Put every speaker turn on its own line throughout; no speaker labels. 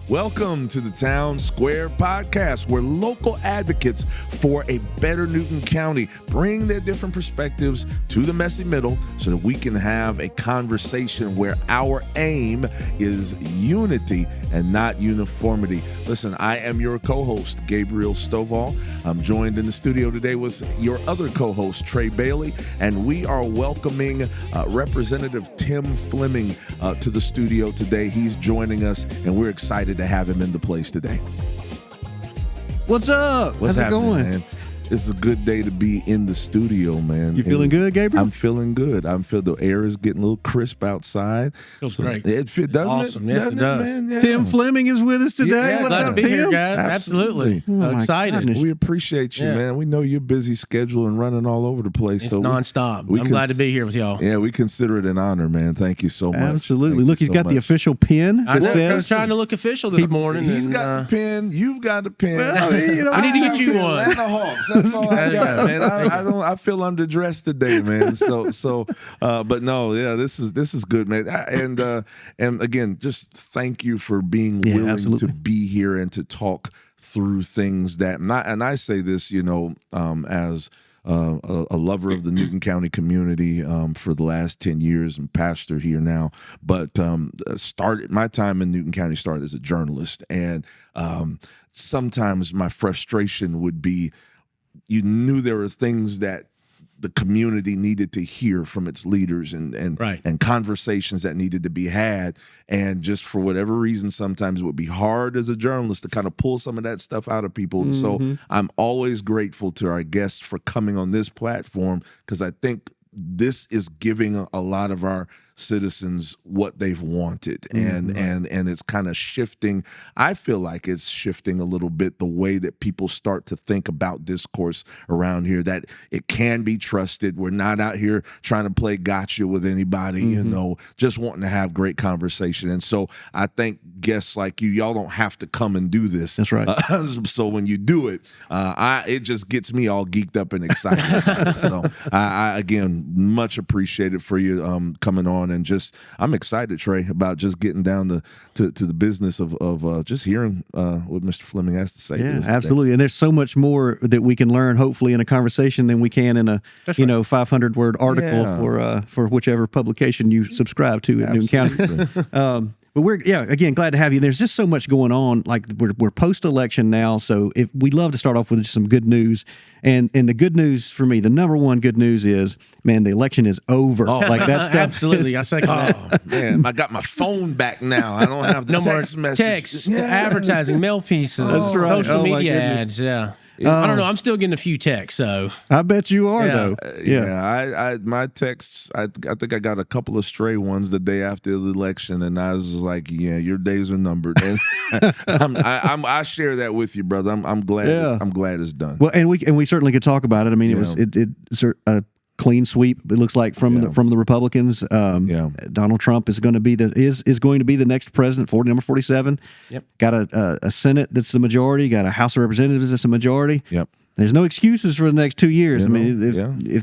Welcome to the Town Square Podcast, where local advocates for a better Newton County bring their different perspectives to the messy middle so that we can have a conversation where our aim is unity and not uniformity. Listen, I am your co-host, Gabriel Stovall. I'm joined in the studio today with your other co-host, Trey Bailey, and we are welcoming Representative Tim Fleming to the studio today. He's joining us, and we're excited to have him in the place today.
What's up?
How's
it going?
Man? It's a good day to be in the studio, man.
You feeling good, Gabriel?
I'm feeling good. The air is getting a little crisp outside.
Feels great.
Doesn't
awesome.
it?
Yes, it does.
Man? Yeah.
Tim Fleming is with us today.
Yeah,
What's
glad
up,
to be
Tim?
here, guys. Absolutely. So excited.
goodness.
We appreciate you, man. We know you're busy schedule and running all over the place.
It's
so
nonstop. I'm glad to be here with y'all.
Yeah, we consider it an honor, man. Thank you so much.
Absolutely.
Thank
Look,
you
he's
so
got the
much.
official pin.
I
that
was
says,
trying to look official this morning.
He's got the pen. You've got the pen.
Well, you know,
I need to get you one.
Atlanta Hawks. That's all I got, man. I feel underdressed today, man. But no, yeah, this is good, man. And again, just thank you for being willing
absolutely.
to be here and to talk through things that. And I say this, as a lover of the Newton County community for the last 10 years and pastor here now. But my time in Newton County started as a journalist. And sometimes my frustration would be, you knew there were things that the community needed to hear from its leaders and conversations that needed to be had. And just for whatever reason, sometimes it would be hard as a journalist to kind of pull some of that stuff out of people. And so I'm always grateful to our guests for coming on this platform, because I think this is giving a lot of our citizens what they've wanted, and it's kind of shifting. I feel like it's shifting a little bit the way that people start to think about discourse around here, that it can be trusted. We're not out here trying to play gotcha with anybody, just wanting to have great conversation. And so I think guests like y'all don't have to come and do this.
That's right.
So when you do it, it just gets me all geeked up and excited. So I again, much appreciated for you coming on. And I'm excited, Trey, about just getting down to the business of just hearing what Mr. Fleming has to say.
Yeah, absolutely. And there's so much more that we can learn, hopefully, in a conversation than we can in a 500-word article for whichever publication you subscribe to in Newton County. But we're again glad to have you. There's just so much going on. Like we're post-election now, so we'd love to start off with just some good news. And the good news for me, the number one good news is, man, the election is over.
Oh,
like that's
absolutely. I second that.
Oh man, I got my phone back now. I don't have the
No more
text message.
text, advertising, mail pieces,
That's right.
social
Oh, my
media
goodness.
ads. Yeah. I don't know. I'm still getting a few texts, so
I bet you are though.
I my texts. I think I got a couple of stray ones the day after the election, and I was just like, "Yeah, your days are numbered." And I share that with you, brother. I'm glad.
Yeah.
I'm glad it's done.
Well, and we certainly could talk about it. I mean, it's a clean sweep. It looks like from the Republicans. Donald Trump is going to be going to be the next president, number 47.
Yep.
Got a Senate that's the majority. Got a House of Representatives that's the majority.
Yep.
There's no excuses for the next 2 years. I mean,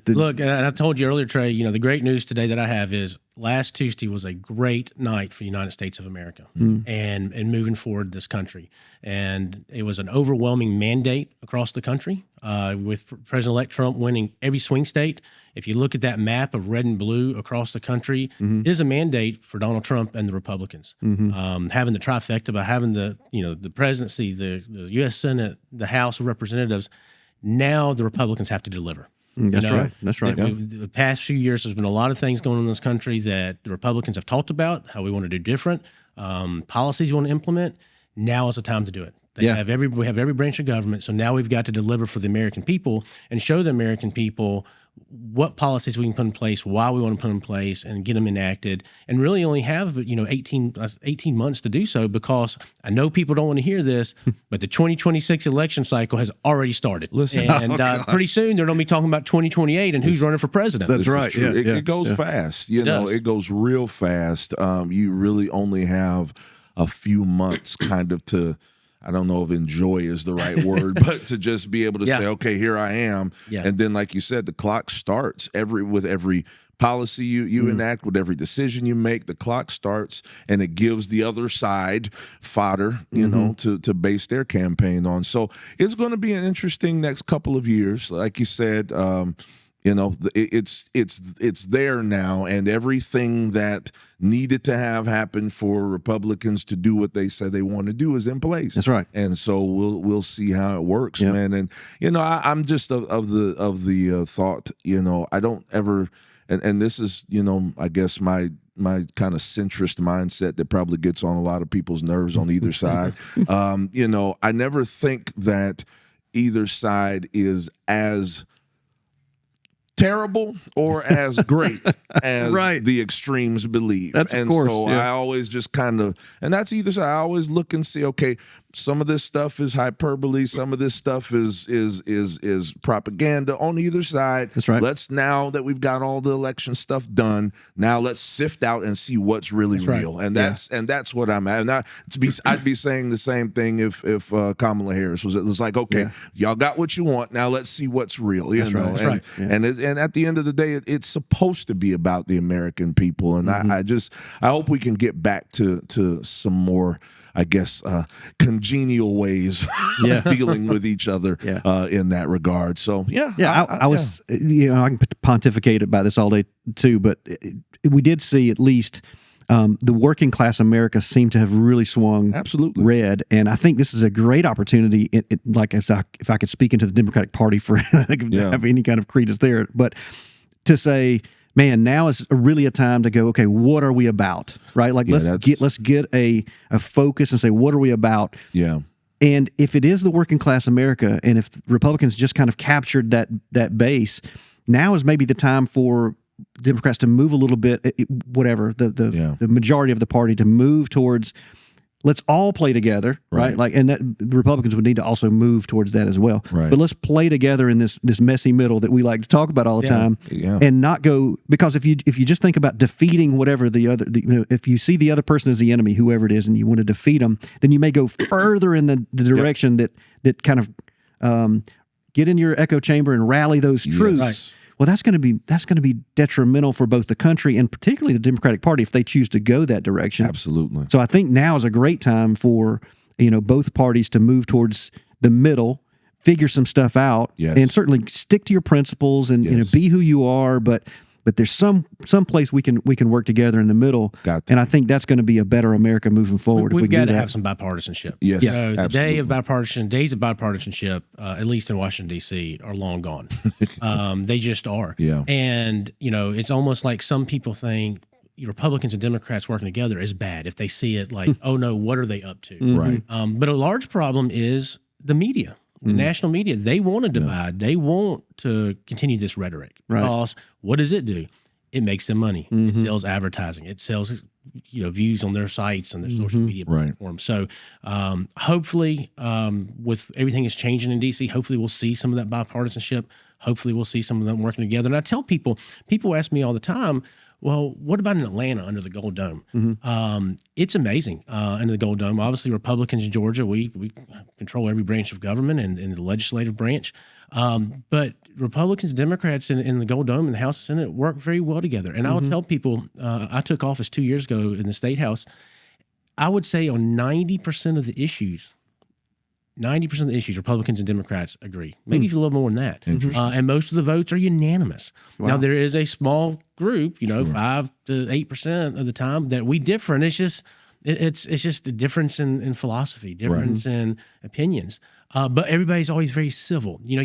look, and I told you earlier, Trey. The great news today that I have is last Tuesday was a great night for the United States of America and moving forward this country. And it was an overwhelming mandate across the country with President-elect Trump winning every swing state. If you look at that map of red and blue across the country, it is a mandate for Donald Trump and the Republicans. Having the trifecta, by having the presidency, the U.S. Senate, the House of Representatives, now the Republicans have to deliver.
That's right. That's right.
The past few years, there's been a lot of things going on in this country that the Republicans have talked about, how we want to do different, policies we want to implement. Now is the time to do it. We have every branch of government, so now we've got to deliver for the American people and show the American people what policies we can put in place, why we want to put them in place, and get them enacted, and really only have 18 months to do so, because I know people don't want to hear this, but the 2026 election cycle has already started.
Listen,
and pretty soon they're going to be talking about 2028 and who's running for president.
That's right.
Yeah, it goes fast. It goes real fast. You really only have a few months kind of to, I don't know if enjoy is the right word, but to just be able to say, okay, here I am. Yeah. And then, like you said, the clock starts with every policy you enact, with every decision you make, the clock starts, and it gives the other side fodder, you know, to base their campaign on. So it's going to be an interesting next couple of years. Like you said, you know, it's there now, and everything that needed to have happen for Republicans to do what they say they want to do is in place.
That's right.
And so we'll see how it works, man. And you know, I'm just of the thought, you know, I don't ever, and this is, you know, I guess my kind of centrist mindset that probably gets on a lot of people's nerves on either side. You know, I never think that either side is as terrible or as great as the extremes believe.
That's
and
of course,
so I always just kind of, and that's either side. I always look and see, okay, some of this stuff is hyperbole, some of this stuff is propaganda on either side.
That's right.
Let's, now that we've got all the election stuff done, now let's sift out and see what's really real. And that's what I'm at. And I'd be saying the same thing if Kamala Harris was. It was like, okay, y'all got what you want, now let's see what's real. You know?
That's right.
And at the end of the day, it's supposed to be about the American people. And I hope we can get back to some more, I guess, congenial ways of dealing with each other in that regard. So,
I was, you know, I can pontificate about this all day too, but we did see at least the working class America seemed to have really swung red, and I think this is a great opportunity. Like if I could speak into the Democratic Party for have any kind of credence there, but to say, man, now is really a time to go, okay, what are we about, right? Like let's get a focus and say, what are we about? Yeah. And if it is the working class America, and if Republicans just kind of captured that base, now is maybe the time for Democrats to move a little bit, the majority of the party to move towards, let's all play together, right? Like, and that Republicans would need to also move towards that as well. Right. But let's play together in this messy middle that we like to talk about all the time, and not go, because if you just think about defeating whatever you know, if you see the other person as the enemy, whoever it is, and you want to defeat them, then you may go further in the direction that kind of get in your echo chamber and rally those troops. Right. Well, that's going to be detrimental for both the country and particularly the Democratic Party if they choose to go that direction. Absolutely. So I think now is a great time for, you know, both parties to move towards the middle, figure some stuff out, and certainly stick to your principles and you know, be who you are, but there's some place we can work together in the middle, and I think that's going to be a better America moving forward.
We've got to have some bipartisanship. Yes, so the days of bipartisanship, at least in Washington D.C., are long gone. They just are. Yeah, and you know, it's almost like some people think Republicans and Democrats working together is bad if they see it like, oh no, what are they up to? Right. But a large problem is the media. The national media, they want to divide. They want to continue this rhetoric. Because what does it do? It makes them money. It sells advertising. It sells, you know, views on their sites and their social media platforms. So hopefully, with everything is changing in D.C., hopefully we'll see some of that bipartisanship. Hopefully we'll see some of them working together. And I tell people ask me all the time, well, what about in Atlanta under the Gold Dome? It's amazing under the Gold Dome. Obviously, Republicans in Georgia, we control every branch of government and the legislative branch. But Republicans and Democrats in the Gold Dome in the House and Senate work very well together. And I would tell people, I took office 2 years ago in the State House, I would say on 90% of the issues, Republicans and Democrats agree. Maybe even a little more than that. And most of the votes are unanimous. Wow. Now, there is a small group, you know, 5 to 8% of the time that we differ. And it's just a difference in philosophy, difference in opinions. But everybody's always very civil. You know,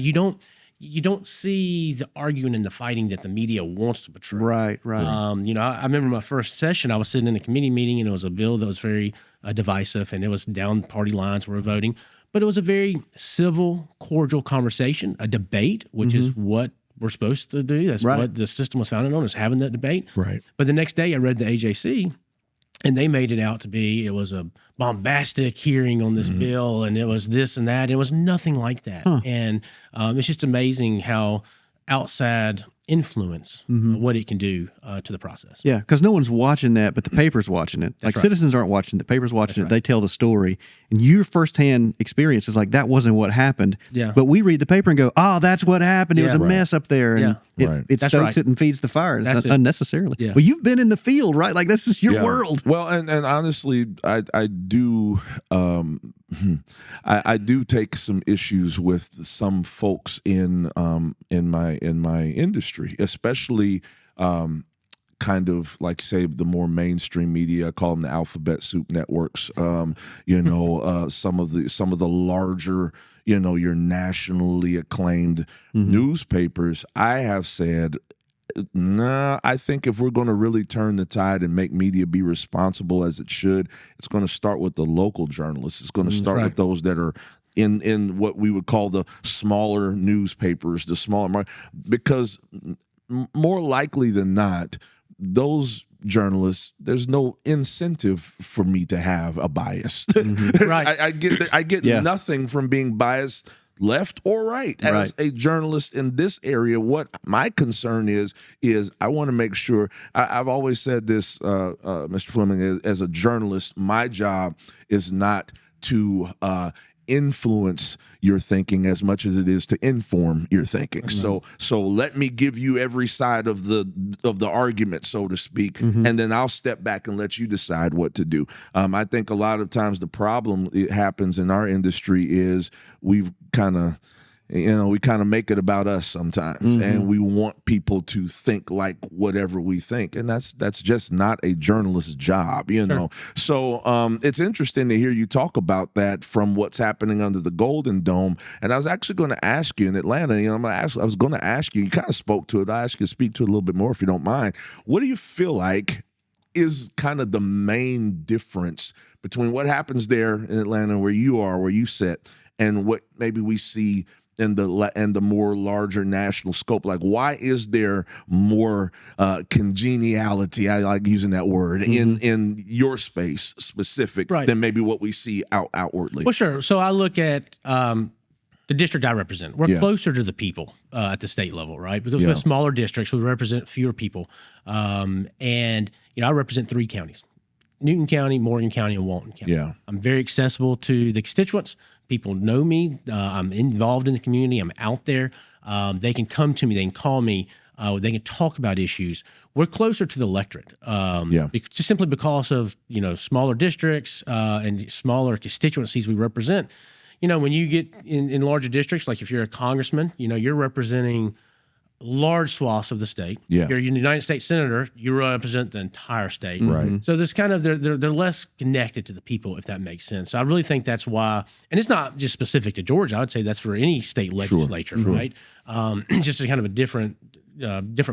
you don't see the arguing and the fighting that the media wants to portray. Right. You know, I remember my first session, I was sitting in a committee meeting, and it was a bill that was very divisive, and it was down party lines we were voting. But it was a very civil, cordial conversation, a debate, which is what we're supposed to do. That's what the system was founded on, is having that debate. Right. But the next day I read the AJC, and they made it out to be, it was a bombastic hearing on this bill, and it was this and that. It was nothing like that. And it's just amazing how outside influence what it can do to the process.
Yeah, because no one's watching that, but the paper's watching it. Like citizens aren't watching it, the paper's watching it. They tell the story, and your firsthand experience is like, that wasn't what happened.
Yeah.
But we read the paper and go, oh, that's what happened. It was a mess up there. And it stokes it and feeds the fire unnecessarily.
Yeah.
Well, you've been in the field, right? Like, this is your world.
Well, and honestly, I do I do take some issues with some folks in my industry, especially kind of like, say, the more mainstream media. I call them the alphabet soup networks. Some of the larger, your nationally acclaimed newspapers. I have said, nah, I think if we're going to really turn the tide and make media be responsible as it should, it's going to start with the local journalists. It's going to start with those that are in what we would call the smaller newspapers, the smaller, because more likely than not, those journalists, there's no incentive for me to have a bias. I get nothing from being biased, left or right. As a journalist in this area, what my concern is I want to make sure, I've always said this, Mr. Fleming, as a journalist, my job is not to influence your thinking as much as it is to inform your thinking. So let me give you every side of the argument, so to speak, and then I'll step back and let you decide what to do. I think a lot of times the problem it happens in our industry is we've kind of make it about us sometimes, and we want people to think like whatever we think, and that's just not a journalist's job, So it's interesting to hear you talk about that from what's happening under the Golden Dome. And I was actually going to ask you in Atlanta, I was going to ask you. You kind of spoke to it. I ask you to speak to it a little bit more if you don't mind. What do you feel like is kind of the main difference between what happens there in Atlanta, where you are, where you sit, and what maybe we see in the more larger national scope? Like, why is there more congeniality, I like using that word, in your space specific than maybe what we see outwardly?
Well, sure. So I look at the district I represent. We're closer to the people at the state level, right? Because we have smaller districts, we represent fewer people. And I represent 3 counties: Newton County, Morgan County, and Walton County. Yeah. I'm very accessible to the constituents. People know me. I'm involved in the community. I'm out there. They can come to me. They can call me. They can talk about issues. We're closer to the electorate, just simply because of smaller districts and smaller constituencies we represent. When you get in larger districts, like if you're a congressman, you're representing large swaths of the state. Yeah. You're a United States Senator, you represent the entire state. Right. So there's kind of they're less connected to the people, if that makes sense. So I really think that's why, and it's not just specific to Georgia. I would say that's for any state legislature, right? Just a kind of a different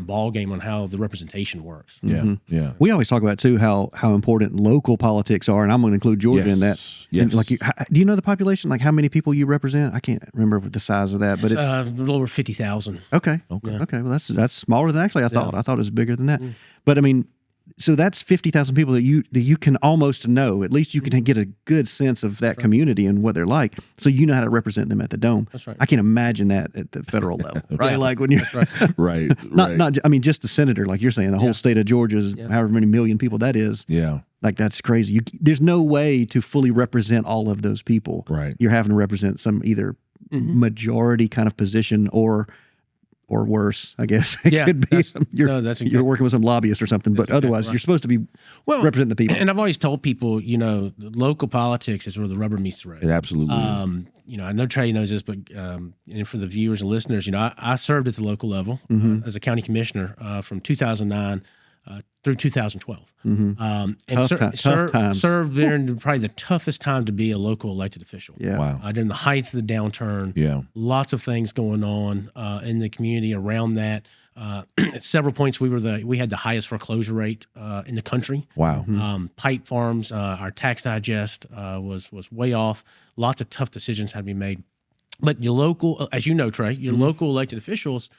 ball game on how the representation works.
Yeah. We always talk about too how important local politics are, and I'm going to include Georgia in that. Yes. And do you know the population? Like how many people you represent? I can't remember the size of that, but it's
a little over 50,000.
Okay. Well, that's smaller than actually I thought. I thought it was bigger than that. But I mean, so that's 50,000 people that you can almost know. At least you can get a good sense of that community and what they're like. So you know how to represent them at the Dome. That's right. I can imagine that at the federal level, right? Like when you're
right.
Not. I mean, just the senator, like you're saying, the whole state of Georgia is however many million people that is. Yeah. Like that's crazy. There's no way to fully represent all of those people. Right. You're having to represent some either majority kind of position or worse, I guess. It could be you're working with some lobbyist or something, but otherwise you're supposed to be representing the people.
And I've always told people, local politics is where the rubber meets the road.
It absolutely.
I know Trey knows this, but and for the viewers and listeners, I served at the local level as a county commissioner from 2009 through 2012. And
tough times.
Served during probably the toughest time to be a local elected official. Yeah. Wow. During the height of the downturn. Yeah. Lots of things going on in the community around that. At several points, we had the highest foreclosure rate in the country. Wow. Pipe farms, our tax digest was way off. Lots of tough decisions had to be made. But your local, as you know, Trey, your local elected officials,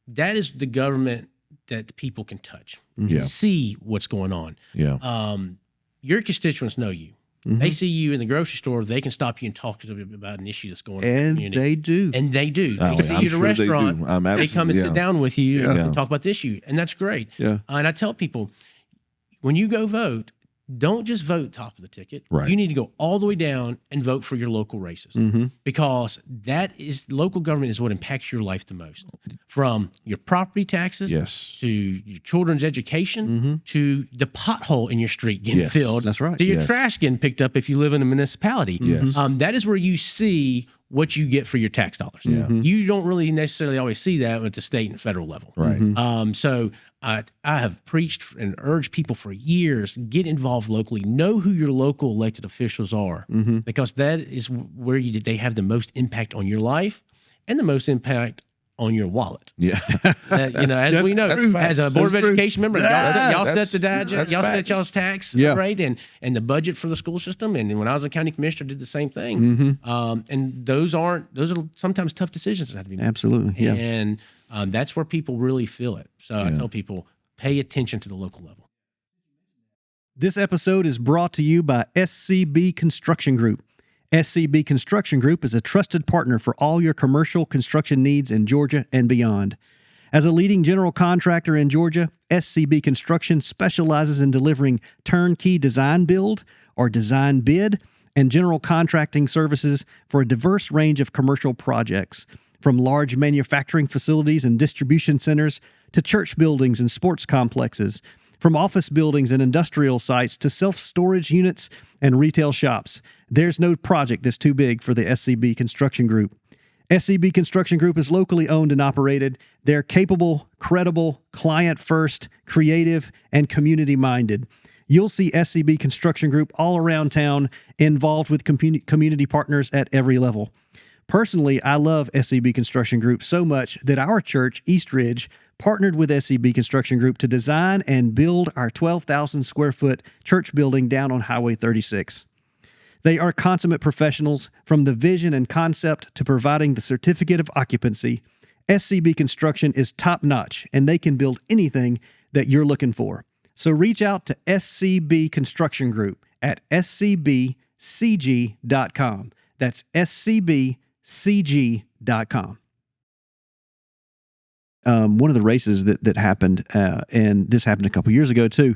that is the government that the people can touch, see what's going on. Yeah. Your constituents know you. They see you in the grocery store, they can stop you and talk to you about an issue that's going on in the community.
They do.
And they do.
Oh,
They see you at a restaurant, they come and sit down with you and talk about the issue. And that's great.
Yeah.
And I tell people, when you go vote, don't just vote top of the ticket.
Right.
You need to go all the way down and vote for your local races, because local government is what impacts your life the most. From your property taxes to your children's education to the pothole in your street getting filled.
That's right.
To your trash getting picked up if you live in a municipality. That is where you see what you get for your tax dollars. You don't really necessarily always see that at the state and federal level.
Right.
So I have preached and urged people for years, get involved locally, know who your local elected officials are, because that is where they have the most impact on your life and the most impact on your wallet.
Yeah.
As we know, as a Board of Education member, y'all set the digest, y'all set y'all's tax rate and the budget for the school system. And when I was a county commissioner, I did the same thing. And those are sometimes tough decisions that have to be made.
Absolutely. Yeah.
And that's where people really feel it. So I tell people, pay attention to the local level.
This episode is brought to you by SCB Construction Group. SCB Construction Group is a trusted partner for all your commercial construction needs in Georgia and beyond. As a leading general contractor in Georgia, SCB Construction specializes in delivering turnkey design build or design bid and general contracting services for a diverse range of commercial projects, from large manufacturing facilities and distribution centers to church buildings and sports complexes, from office buildings and industrial sites to self-storage units and retail shops. There's no project that's too big for the SCB Construction Group. SCB Construction Group is locally owned and operated. They're capable, credible, client-first, creative, and community-minded. You'll see SCB Construction Group all around town, involved with community partners at every level. Personally, I love SCB Construction Group so much that our church, East Ridge, partnered with SCB Construction Group to design and build our 12,000 square foot church building down on Highway 36. They are consummate professionals, from the vision and concept to providing the certificate of occupancy. SCB Construction is top-notch, and they can build anything that you're looking for. So reach out to SCB Construction Group at scbcg.com. That's scbcg.com. One of the races that happened, and this happened a couple years ago too,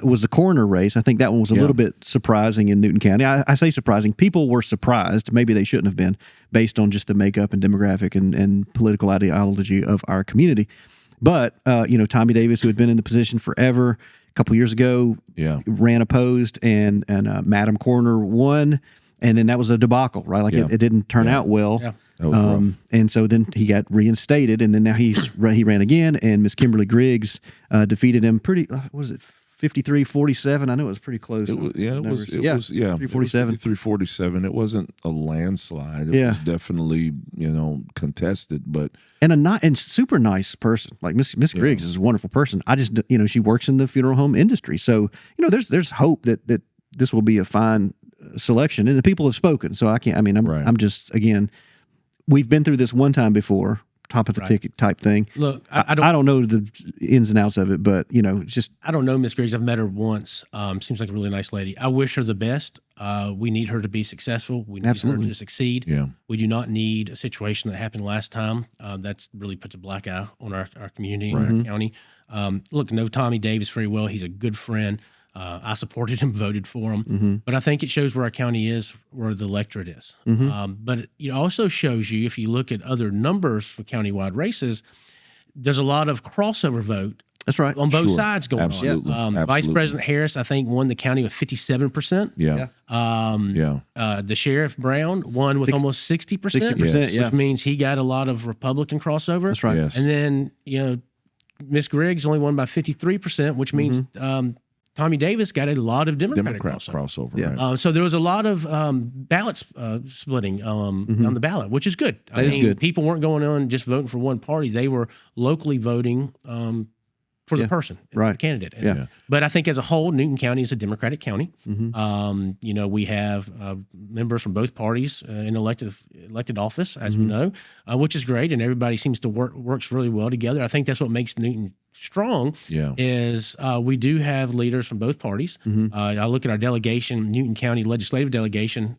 was the coroner race. I think that one was a little bit surprising in Newton County. I say surprising. People were surprised. Maybe they shouldn't have been, based on just the makeup and demographic and political ideology of our community. But, Tommy Davis, who had been in the position forever, a couple years ago, ran opposed, and Madam Coroner won. And then that was a debacle, right? Like it didn't turn out well. Yeah. And so then he got reinstated, and then now he ran again, and Miss Kimberly Griggs defeated him pretty, what was it, 53-47? I know it was pretty close.
It was 347. 53-47. It wasn't a landslide. It was definitely, contested, but.
And super nice person. Like Miss Griggs is a wonderful person. I just, she works in the funeral home industry. So, there's hope that this will be a fine selection, and the people have spoken. So I'm just, again, we've been through this one time before, top of the ticket type thing.
Look,
I don't know the ins and outs of it, but it's just,
I don't know Miss Griggs. I've met her once. Seems like a really nice lady. I wish her the best. We need her to be successful. We need her to succeed. Yeah. We do not need a situation that happened last time. That's really puts a black eye on our community and our county. Look, know Tommy Davis very well. He's a good friend. I supported him, voted for him, but I think it shows where our county is, where the electorate is. But it also shows you, if you look at other numbers for countywide races, there's a lot of crossover vote.
That's right.
On both sides going
on.
Vice President Harris, I think, won the county with 57%. The Sheriff Brown won with almost 60%. 60%, which means he got a lot of Republican crossover.
That's right.
Yes.
And then, Miss Griggs only won by 53%, which means Tommy Davis got a lot of Democratic crossover. Right. So there was a lot of ballots splitting on the ballot, which is good. I mean, good. People weren't going on just voting for one party. They were locally voting for the person, the candidate. But I think as a whole, Newton County is a Democratic county. We have members from both parties in elected office, as we know, which is great, and everybody seems to works really well together. I think that's what makes Newton strong is we do have leaders from both parties. I look at our delegation, Newton County legislative delegation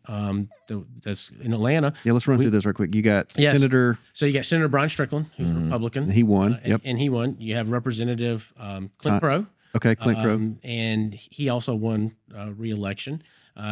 that's in Atlanta.
Yeah, let's run through this real quick. You got Senator.
So you got Senator Brian Strickland, who's Republican.
He won.
And he won. You have Representative Clint Crow.
Okay, Clint Crow.
And he also won re-election.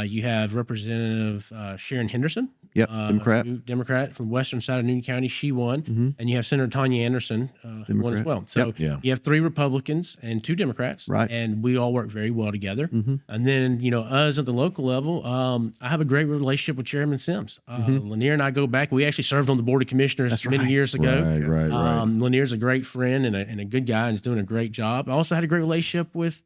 You have Representative Sharon Henderson. Democrat from the western side of Newton County. She won. And you have Senator Tanya Anderson, who won as well. So you have 3 Republicans and 2 Democrats.
Right.
And we all work very well together. And then, us at the local level, I have a great relationship with Chairman Sims. Lanier and I go back. We actually served on the Board of Commissioners many years ago.
Right.
Lanier's a great friend and a good guy and is doing a great job. I also had a great relationship with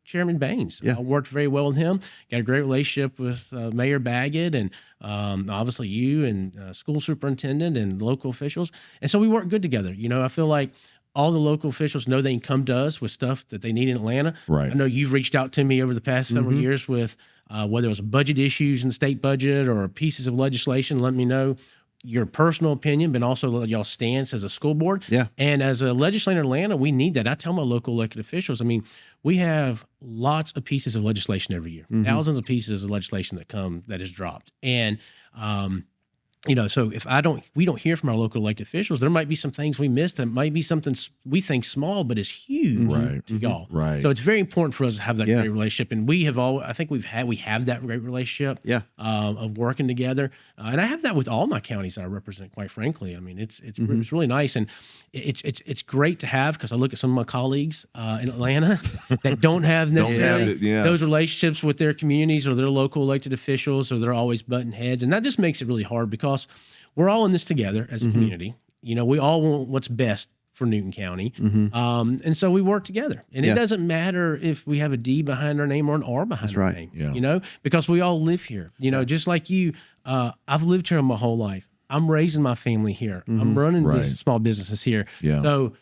Chairman Baines. I worked very well with him. Got a great relationship with Mayor Baggett and obviously you and school superintendent and local officials. And so we work good together. I feel like all the local officials know they can come to us with stuff that they need in Atlanta. Right. I know you've reached out to me over the past several years with whether it was budget issues in the state budget or pieces of legislation. Let me know your personal opinion, but also y'all stance as a school board.
Yeah.
And as a legislator in Atlanta, we need that. I tell my local elected officials, we have lots of pieces of legislation every year, thousands of pieces of legislation that is dropped. And, so if we don't hear from our local elected officials, there might be some things we missed that might be something we think small, but is huge to y'all. Right. So it's very important for us to have that great relationship. And we have I think we have that great relationship of working together. And I have that with all my counties that I represent, quite frankly. It's really nice. And it's great to have, because I look at some of my colleagues in Atlanta that don't have necessarily those relationships with their communities or their local elected officials, or they're always butting heads. And that just makes it really hard, because we're all in this together as a community. We all want what's best for Newton County. And so we work together. And it doesn't matter if we have a D behind our name or an R behind our name, because we all live here. Just like you, I've lived here my whole life. I'm raising my family here. I'm running small businesses here. So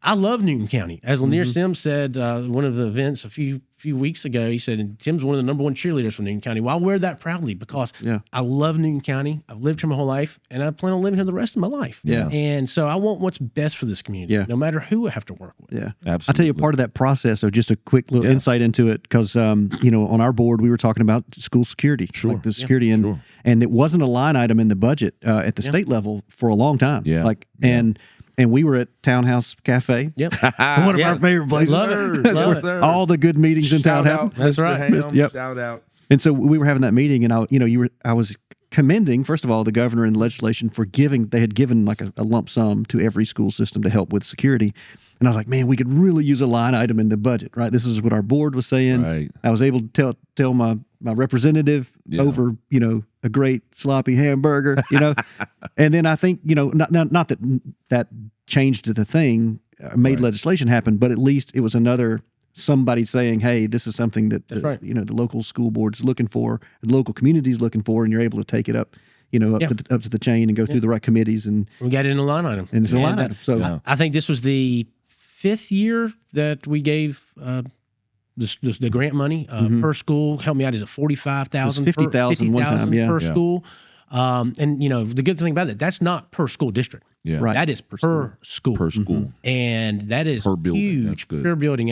I love Newton County. As Lanier Sims said, one of the events a few weeks ago, he said, Tim's one of the #1 cheerleaders for Newton County. Well, I wear that proudly, because I love Newton County. I've lived here my whole life, and I plan on living here the rest of my life. And so I want what's best for this community, no matter who I have to work with.
Absolutely. I'll tell you part of that process, or just a quick little insight into it, because, on our board, we were talking about school security, like the security, and it wasn't a line item in the budget at the state level for a long time. And we were at Townhouse Cafe. One of our favorite places.
Love it.
All the good meetings in town happen.
That's right.
Shout out.
And so we were having that meeting, and I was commending, first of all, the governor and the legislation for they had given like a lump sum to every school system to help with security. And I was like, man, we could really use a line item in the budget, right? This is what our board was saying. Right. I was able to tell my representative over, a great sloppy hamburger, And then I think, not that changed the thing, made legislation happen, but at least it was somebody saying, hey, this is something that the local school board's looking for, the local community's looking for, and you're able to take it up, up to the chain and go through the right committees. And
we got it in a line item.
And it's a line item. So
I think this was the 5th year that we gave the grant money per school. Help me out. Is it 45,000?
50,000 one time,
per school. And the good thing about it, that's not per school district.
Right.
That is per school.
Per school.
And that is
per building.
Huge.
That's good.
Per building.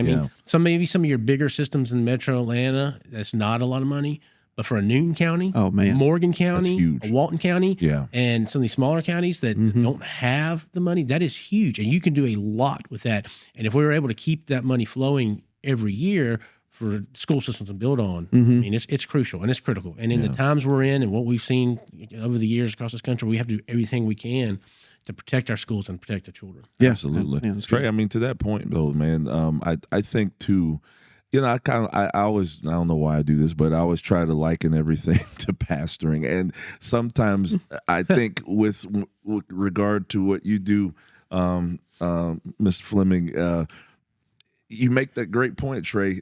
Maybe some of your bigger systems in Metro Atlanta, that's not a lot of money. But for a Newton County, Morgan County, a Walton County, and some of these smaller counties that don't have the money, that is huge. And you can do a lot with that. And if we were able to keep that money flowing every year for school systems to build on, it's crucial and it's critical. And in the times we're in and what we've seen over the years across this country, we have to do everything we can to protect our schools and protect the children.
Yeah, absolutely. Trey, to that point though, man, I think too, I don't know why I do this, but I always try to liken everything to pastoring. And sometimes I think with regard to what you do, Mr. Fleming, you make that great point, Trey.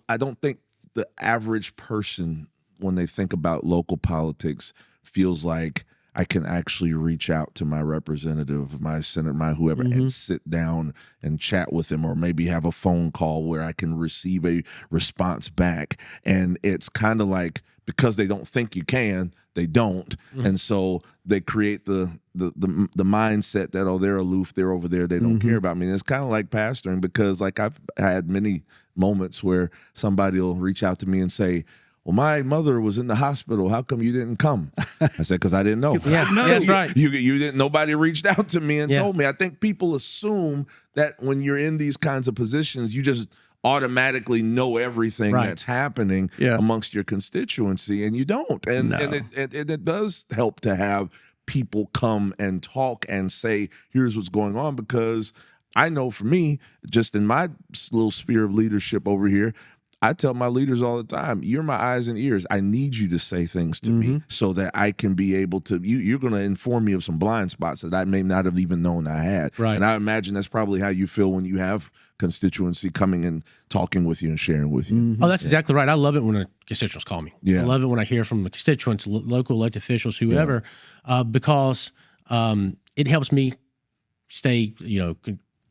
I don't think the average person, when they think about local politics, feels like I can actually reach out to my representative, my senator, my whoever, and sit down and chat with them, or maybe have a phone call where I can receive a response back. And it's kind of like, because they don't think you can, they don't. And so they create the mindset that, oh, they're aloof, they're over there, they don't care about me. And it's kind of like pastoring, because like I've had many moments where somebody will reach out to me and say, well, my mother was in the hospital. How come you didn't come? I said, because I didn't know.
That's right.
You didn't. Nobody reached out to me and told me. I think people assume that when you're in these kinds of positions, you just automatically know everything that's happening amongst your constituency, and you don't. And it does help to have people come and talk and say, here's what's going on, because I know for me, just in my little sphere of leadership over here, I tell my leaders all the time, you're my eyes and ears. I need you to say things to me so that I can be able to, you're going to inform me of some blind spots that I may not have even known I had. Right. And I imagine that's probably how you feel when you have constituency coming and talking with you and sharing with you.
Oh, that's exactly right. I love it when the constituents call me. I love it when I hear from the constituents, local elected officials, whoever, because it helps me stay,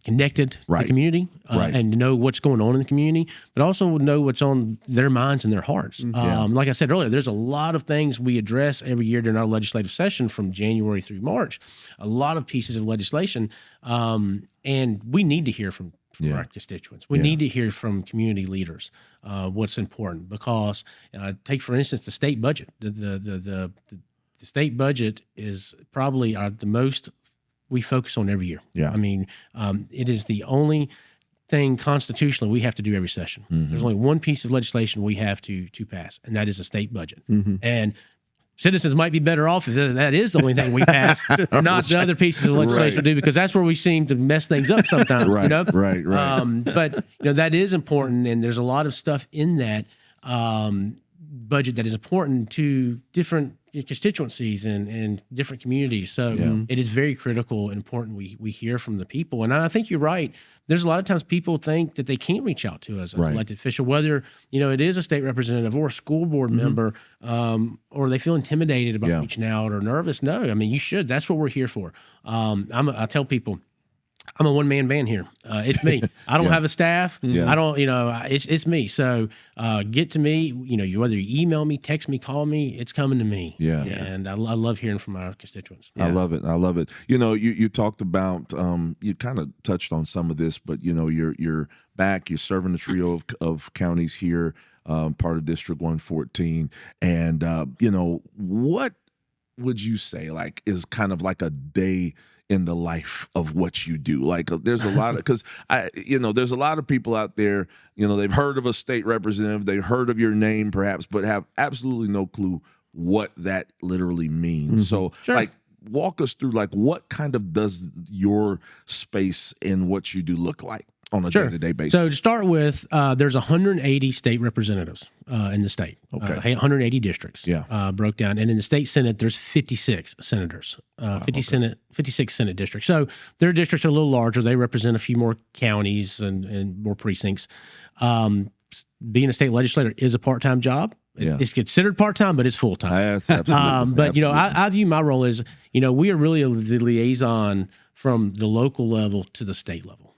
connected to the community and know what's going on in the community, but also know what's on their minds and their hearts. Like I said earlier, there's a lot of things we address every year during our legislative session from January through March, a lot of pieces of legislation, and we need to hear from our constituents. We need to hear from community leaders what's important, because take, for instance, the state budget. The state budget is probably the most we focus on every year. I mean, it is the only thing constitutionally we have to do every session. There's only one piece of legislation we have to pass, and that is a state budget. And citizens might be better off if that is the only thing we pass, not the other pieces of legislation we do, because that's where we seem to mess things up sometimes. Right. But that is important, and there's a lot of stuff in that budget that is important to different constituencies and different communities. So it is very critical and important we hear from the people. And I think you're right. There's a lot of times people think that they can't reach out to us as an elected official, whether it is a state representative or a school board member, or they feel intimidated about reaching out or nervous. No, I mean, you should. That's what we're here for. I tell people, I'm a one-man band here. It's me. I don't have a staff. I don't, it's me. So get to me, whether you email me, text me, call me, it's coming to me. And I love hearing from our constituents.
I love it. You talked about, you kind of touched on some of this, but you're back, you're serving a trio of counties here, part of District 114. And, what would you say is kind of like a day in the life of what you do? Like, there's a lot of, because there's a lot of people out there, they've heard of a state representative, they've heard of your name perhaps, but have absolutely no clue what that literally means. So walk us through, what kind of does your space and what you do look like on a day-to-day basis?
So to start with, there's 180 state representatives in the state. 180 districts broke down. And in the state Senate, there's 56 senators, 56 Senate districts. So their districts are a little larger. They represent a few more counties and more precincts. Being a state legislator is a part-time job. It's considered part-time, but it's full-time. I view my role as, we are really the liaison from the local level to the state level.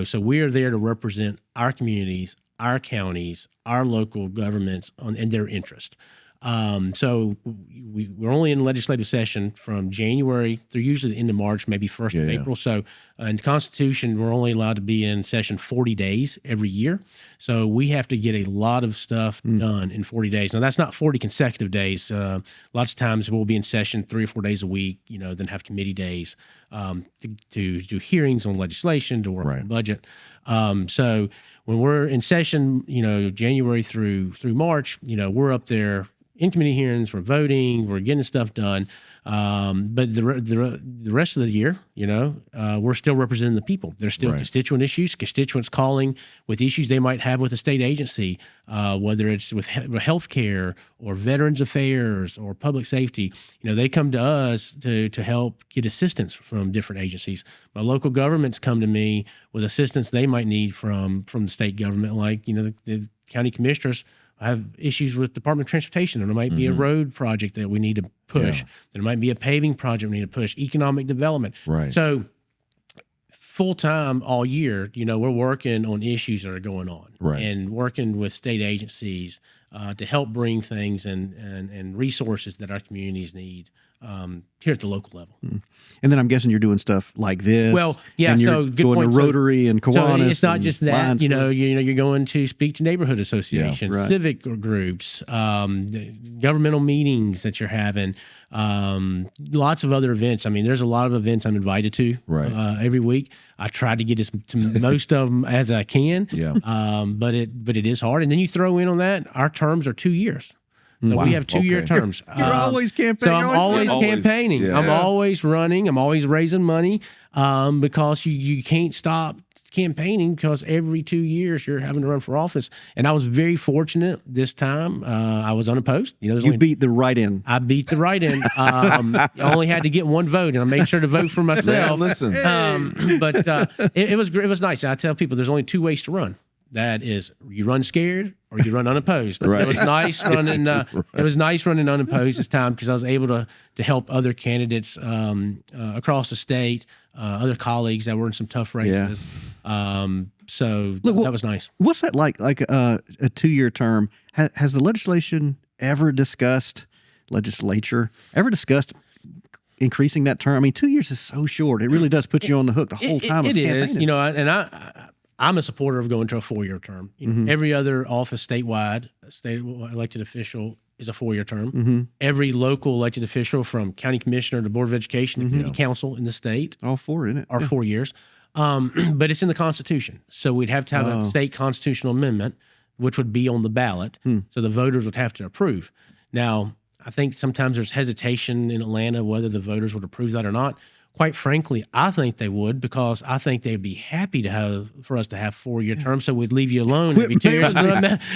So we are there to represent our communities, our counties, our local governments and their interest. So we're only in legislative session from January through usually the end of March, maybe 1st of April. So in the Constitution, we're only allowed to be in session 40 days every year. So we have to get a lot of stuff done in 40 days. Now, that's not 40 consecutive days. Lots of times we'll be in session 3 or 4 days a week, then have committee days to do hearings on legislation, to work on the budget. So when we're in session, January through March, we're up there in committee hearings, we're voting, we're getting stuff done. But the rest of the year, we're still representing the people. There's still constituent issues, constituents calling with issues they might have with a state agency, whether it's with health care or veterans affairs or public safety. They come to us to help get assistance from different agencies. My local governments come to me with assistance they might need from the state government, like, the county commissioners have issues with Department of Transportation. There might be a road project that we need to push. There might be a paving project we need to push. Economic development.
Right.
So full time all year, we're working on issues that are going on, and working with state agencies to help bring things and resources that our communities need here at the local level.
And then I'm guessing you're doing stuff like this.
Well, yeah.
And you're
So good
going
point.
to Rotary and Kiwanis.
So it's not just that.
Lions
You're going to speak to neighborhood associations, civic groups, governmental meetings that you're having, lots of other events. I mean, there's a lot of events I'm invited to every week. I try to get to most of them as I can. But it is hard. And then you throw in on that, our terms are 2 years. So we have 2-year terms.
You're always campaigning.
So I'm always campaigning.
Yeah.
I'm always running. I'm always raising money because you can't stop campaigning because every 2 years you're having to run for office. And I was very fortunate this time. I was unopposed.
You beat the write-in.
I beat the write-in. I only had to get one vote, and I made sure to vote for myself.
Man, listen.
But it was great. It was nice. I tell people there's only 2 ways to run. That is, you run scared or you run unopposed. It was nice running. It was nice running unopposed this time because I was able to help other candidates across the state, other colleagues that were in some tough races. So that was nice.
What's that like? Like a 2-year term? Has the legislature ever discussed increasing that term? I mean, 2 years is so short. It really does put you on the hook the whole time.
It is, and I'm a supporter of going to a 4-year term. Every other office statewide, state elected official is a 4-year term. Every local elected official, from county commissioner to board of education to community council in the state,
all 4 in it
are 4 years. But it's in the Constitution, so we'd have to have a state constitutional amendment, which would be on the ballot. So the voters would have to approve. Now, I think sometimes there's hesitation in Atlanta whether the voters would approve that or not. Quite frankly, I think they would, because I think they'd be happy for us to have 4-year terms, so we'd leave you alone every 2 years.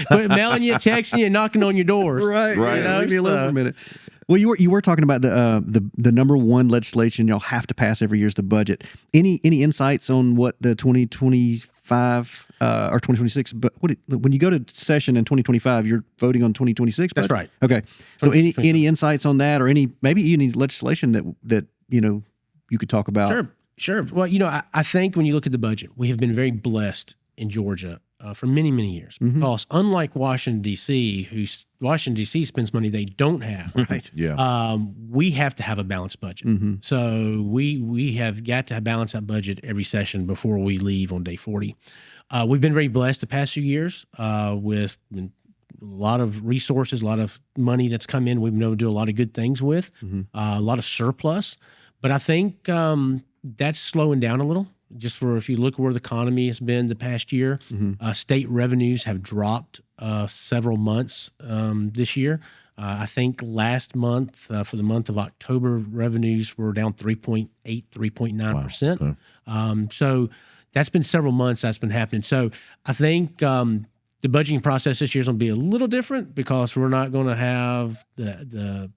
Quit mailing you, texting you, knocking on your doors.
Right. Leave me alone for a minute. Well, you were talking about the number one legislation y'all have to pass every year is the budget. Any insights on what the 2025 or 2026? But when you go to session in 2025, you're voting on 2026.
That's right.
Okay. So any insights on that, or maybe any legislation that you could talk about?
Sure. Well, I think when you look at the budget, we have been very blessed in Georgia for many, many years. Because unlike Washington, D.C., Washington, D.C. spends money they don't have.
Right.
Yeah.
We have to have a balanced budget. So we have got to balance that budget every session before we leave on day 40. We've been very blessed the past few years with a lot of resources, a lot of money that's come in. We've been able to do a lot of good things with, a lot of surplus. But I think that's slowing down a little. Just for if you look where the economy has been the past year, state revenues have dropped several months this year. I think last month, for the month of October, revenues were down 3.9%. Wow. So that's been several months that's been happening. So I think the budgeting process this year is going to be a little different because we're not going to have the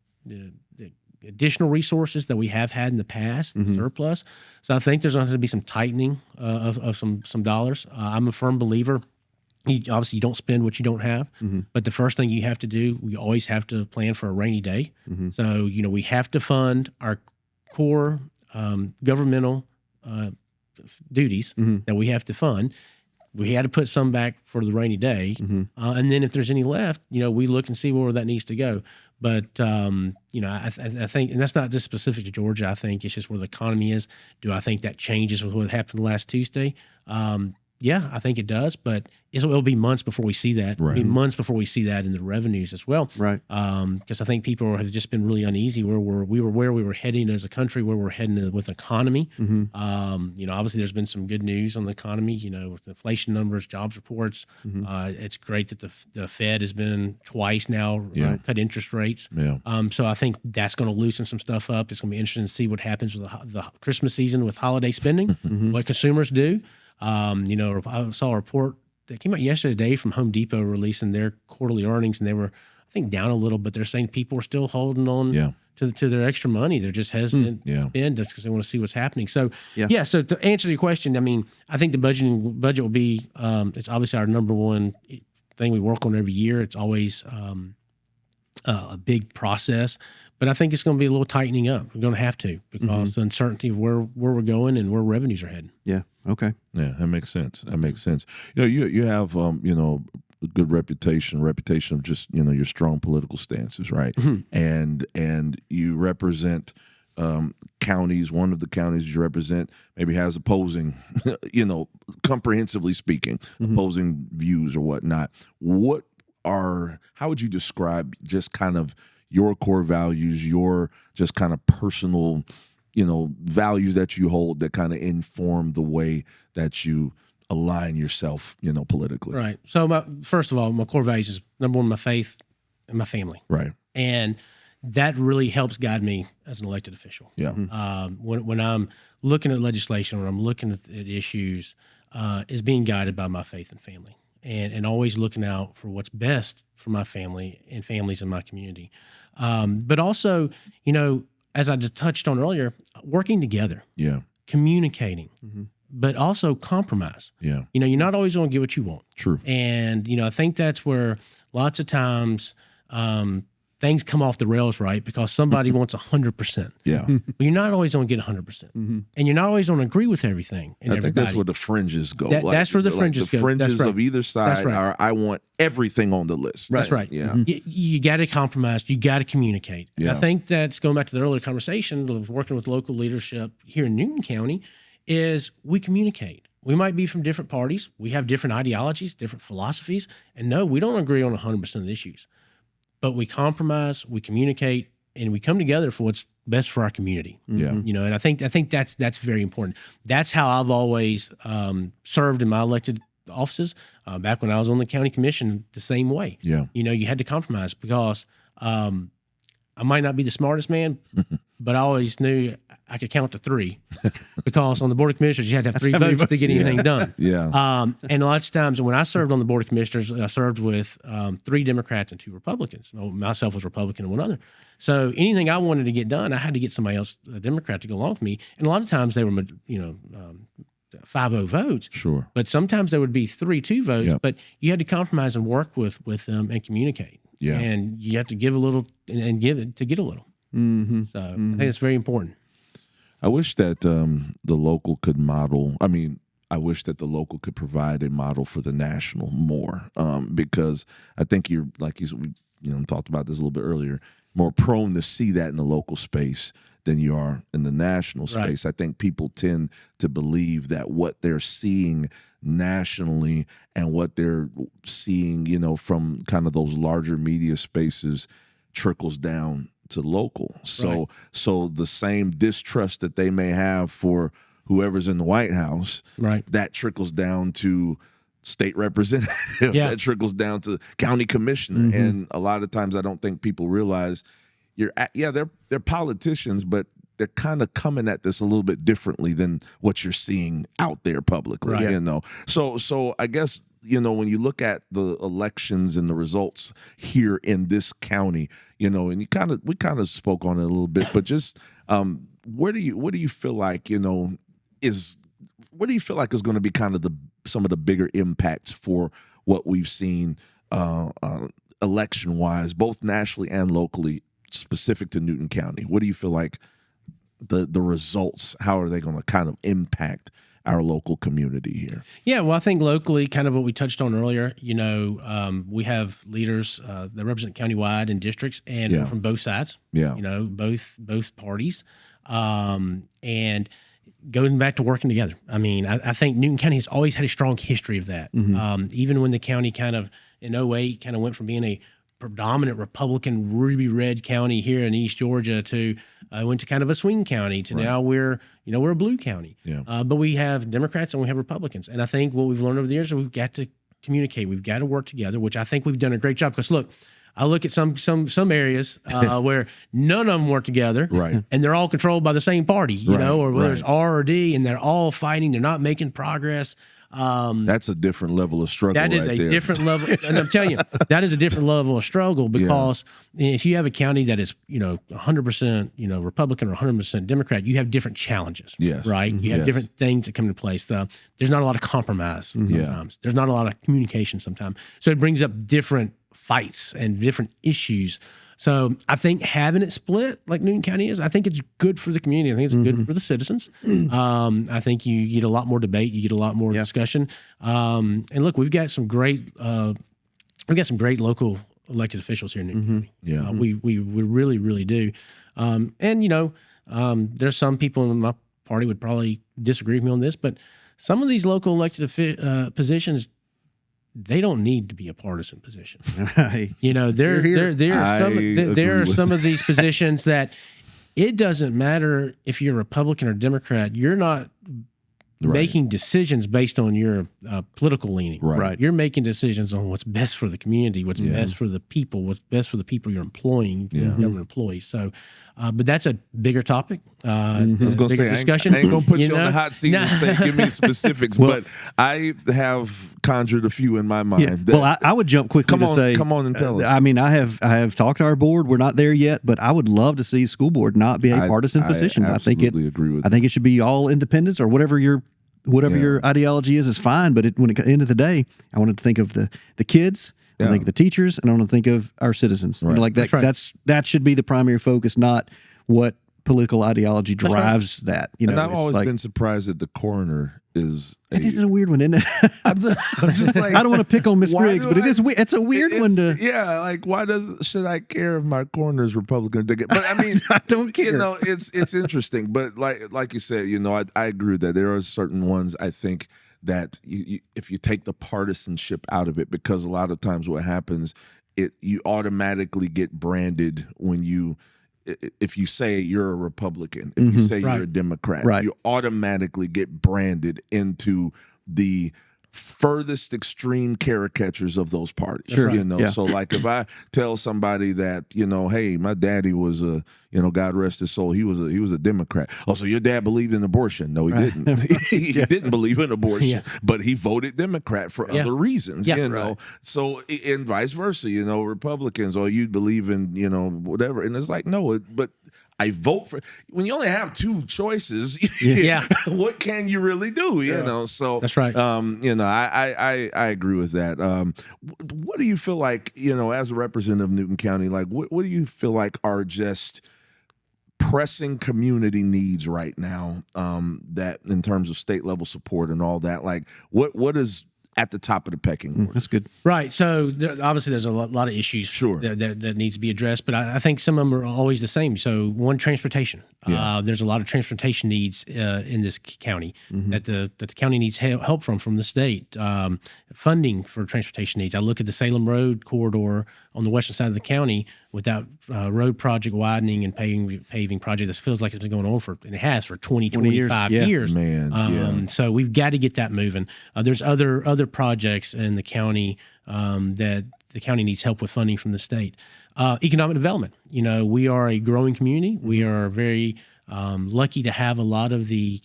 additional resources that we have had in the past, the surplus. So I think there's going to have to be some tightening of some dollars. I'm a firm believer. Obviously, you don't spend what you don't have, but the first thing you have to do, we always have to plan for a rainy day. So, we have to fund our core governmental duties that we have to fund. We had to put some back for the rainy day. And then if there's any left, we look and see where that needs to go. But, I think, and that's not just specific to Georgia, I think it's just where the economy is. Do I think that changes with what happened last Tuesday? Yeah, I think it does, but it'll be months before we see that.
Right.
It'll be months before we see that in the revenues as well.
Right.
Because I think people have just been really uneasy where we were heading as a country, where we're heading with the economy. Obviously there's been some good news on the economy, with inflation numbers, jobs reports. It's great that the Fed has been twice now cut interest rates. Yeah. So I think that's going to loosen some stuff up. It's going to be interesting to see what happens with the Christmas season with holiday spending, what consumers do. I saw a report that came out yesterday from Home Depot releasing their quarterly earnings, and they were, I think, down a little, but they're saying people are still holding on to their extra money. They're just hesitant to spend just because they want to see what's happening. So, so to answer your question, I mean, I think the budget will be, it's obviously our number one thing we work on every year. It's always a big process, but I think it's going to be a little tightening up. We're going to have to, because the uncertainty of where we're going and where revenues are heading.
Yeah. Okay.
Yeah, that makes sense. That makes sense. You have a good reputation of just your strong political stances, right? And you represent counties. One of the counties you represent maybe has opposing, comprehensively speaking, opposing views or whatnot. How would you describe just kind of your core values, your just kind of personal, values that you hold that kind of inform the way that you align yourself, politically?
Right. So first of all, my core values is number one, my faith and my family.
Right.
And that really helps guide me as an elected official.
Yeah.
When I'm looking at legislation, when I'm looking at issues, is being guided by my faith and family, and always looking out for what's best for my family and families in my community. But also, as I just touched on earlier, working together.
Yeah.
Communicating, but also compromise.
Yeah.
You're not always going to get what you want.
True.
And, I think that's where lots of times things come off the rails, right? Because somebody wants 100%.
Yeah.
But you're not always going to get 100%. And you're not always going to agree with everything and
I think that's where the fringes go.
That's where the fringes go.
The fringes
right.
of either side are, I want everything on the list.
That's right.
Yeah.
You got to compromise. You got to communicate. And I think that's going back to the earlier conversation of working with local leadership here in Newton County is we communicate. We might be from different parties. We have different ideologies, different philosophies. And no, we don't agree on 100% of the issues. But we compromise, we communicate, and we come together for what's best for our community.
Yeah.
And I think that's very important. That's how I've always served in my elected offices. Back when I was on the county commission, the same way.
Yeah.
You had to compromise because I might not be the smartest man, but I always knew I could count to three because on the Board of Commissioners, you had to have 3 votes to get anything done.
Yeah.
And lots of times when I served on the Board of Commissioners, I served with 3 Democrats and 2 Republicans. Myself was Republican and one other. So anything I wanted to get done, I had to get somebody else, a Democrat, to go along with me. And a lot of times they were, 5-0 votes.
Sure.
But sometimes there would be 3-2 votes, but you had to compromise and work with them and communicate.
Yeah.
And you have to give a little and give it to get a little. So I think it's very important.
I wish that the local could model. I wish that the local could provide a model for the national more, because I think you're like we talked about this a little bit earlier. More prone to see that in the local space than you are in the national space. Right. I think people tend to believe that what they're seeing nationally and what they're seeing, from kind of those larger media spaces trickles down to local. So the same distrust that they may have for whoever's in the White House, that trickles down to state representative, that trickles down to county commissioner. And a lot of times I don't think people realize they're politicians, but they're kind of coming at this a little bit differently than what you're seing out there publicly, So I guess, when you look at the elections and the results here in this county, and we kind of spoke on it a little bit, but just what do you feel like, is going to be kind of some of the bigger impacts for what we've seen election wise, both nationally and locally, specific to Newton County? What do you feel like the results, how are they going to kind of impact our local community here? Yeah,
well, I think locally, kind of what we touched on earlier, we have leaders that represent countywide and districts and from both sides, both parties. And going back to working together. I think Newton County has always had a strong history of that. Even when the county kind of in 2008 kind of went from being a predominant Republican ruby red county here in East Georgia to went to kind of a swing county to now we're a blue county. But we have Democrats and we have Republicans. And I think what we've learned over the years is we've got to communicate. We've got to work together, which I think we've done a great job. Because look, I look at some areas where none of them work together, and they're all controlled by the same party, or whether it's R or D, and they're all fighting. They're not making progress.
That's a different level of struggle.
That is
right
a
there.
different level, and I'm telling you, that is a different level of struggle because if you have a county that is 100% Republican or 100% Democrat, you have different challenges.
Yes.
Right. You have different things that come into place. There's not a lot of compromise sometimes. There's not a lot of communication sometimes. So it brings up different fights and different issues. So I think having it split like Newton County is, I think it's good for the community. I think it's good for the citizens. I think you get a lot more debate, you get a lot more discussion. And look, we've got some great local elected officials here in Newton County.
Yeah.
We really, really do. There's some people in my party would probably disagree with me on this, but some of these local elected positions, they don't need to be a partisan position. There are some of these positions that it doesn't matter if you're Republican or Democrat. You're not making decisions based on your political leaning.
Right.
You're making decisions on what's best for the community, what's best for the people, what's best for the people you're employing, government employees. So, but that's a bigger topic.
I was going to say, discussion. I ain't going to put you on the hot seat and say, give me specifics, but I have conjured a few in my mind.
Yeah. Well, I would jump quickly to say,
come on and tell us.
I mean, I have talked to our board. We're not there yet, but I would love to see school board not be a partisan position.
I absolutely agree with
I think it should be all independents or whatever your ideology is fine. But when at the end of the day, I wanted to think of the kids, I think of the teachers, and I want to think of our citizens.
Right.
Like that. That should be the primary focus, not what political ideology drives that.
And I've always been surprised that the coroner is.
This is a weird one, isn't it?
I'm just like,
I don't want to pick on Miss Griggs, but it's a weird one to.
Yeah, like should I care if my coroner is Republican? But I mean,
I don't care.
It's interesting. But like you said, I agree with that. There are certain ones I think that if you take the partisanship out of it, because a lot of times what happens, you automatically get branded when you. If you say you're a Republican, if you say you're a Democrat, you automatically get branded into the furthest extreme caricatures of those parties.
Sure.
So like if I tell somebody that, hey, my daddy was God rest his soul, he was a Democrat. Oh, so your dad believed in abortion? No, he didn't. He didn't believe in abortion, but he voted Democrat for other reasons, So, and vice versa, Republicans, or you believe in, whatever. And it's like, no, but I vote for, when you only have two choices, what can you really do, So
that's right.
I agree with that. What do you feel like, as a representative of Newton County, like what do you feel like are just pressing community needs right now, that in terms of state level support and all that, like what is at the top of the pecking order?
That's good.
Right. So obviously there's a lot of issues that needs to be addressed, but I think some of them are always the same. So one, transportation. There's a lot of transportation needs in this county that the county needs help from the state. Funding for transportation needs. I look at the Salem Road corridor on the western side of the county without road project widening and paving project. This feels like it's been going on for 25 years.
Man,
So we've got to get that moving. There's other projects in the county that the county needs help with funding from the state. Economic development. We are a growing community. We are very lucky to have a lot of the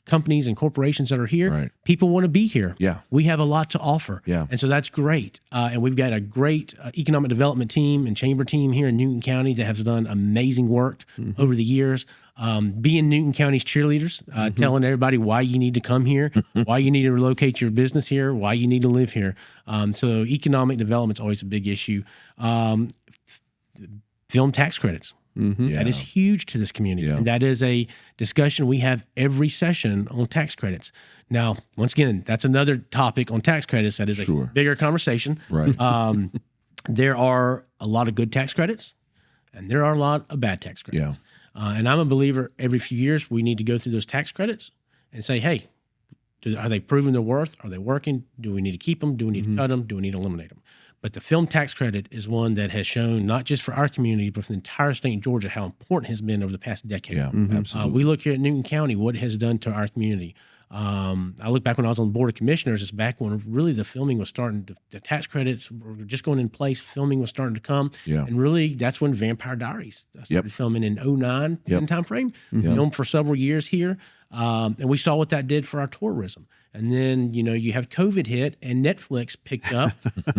companies and corporations that are here.
Right.
People want to be here.
Yeah.
We have a lot to offer.
Yeah.
And so that's great. And we've got a great economic development team and chamber team here in Newton County that has done amazing work over the years. Being Newton County's cheerleaders, telling everybody why you need to come here, why you need to relocate your business here, why you need to live here. So economic development's always a big issue. Film tax credits. That is huge to this community. And that is a discussion we have every session on tax credits. Now, once again, that's another topic on tax credits. That is a bigger conversation.
Right.
There are a lot of good tax credits and there are a lot of bad tax credits. And I'm a believer every few years we need to go through those tax credits and say, hey, are they proving their worth? Are they working? Do we need to keep them? Do we need to cut them? Do we need to eliminate them? But the film tax credit is one that has shown, not just for our community, but for the entire state of Georgia, how important it has been over the past decade.
Yeah, absolutely.
We look here at Newton County, what it has done to our community. I look back when I was on the Board of Commissioners, it's back when really the filming was starting, the tax credits were just going in place, filming was starting to come. And really, that's when Vampire Diaries started filming in 2009 time frame. Filmed for several years here. And we saw what that did for our tourism. And then, you have COVID hit and Netflix picked up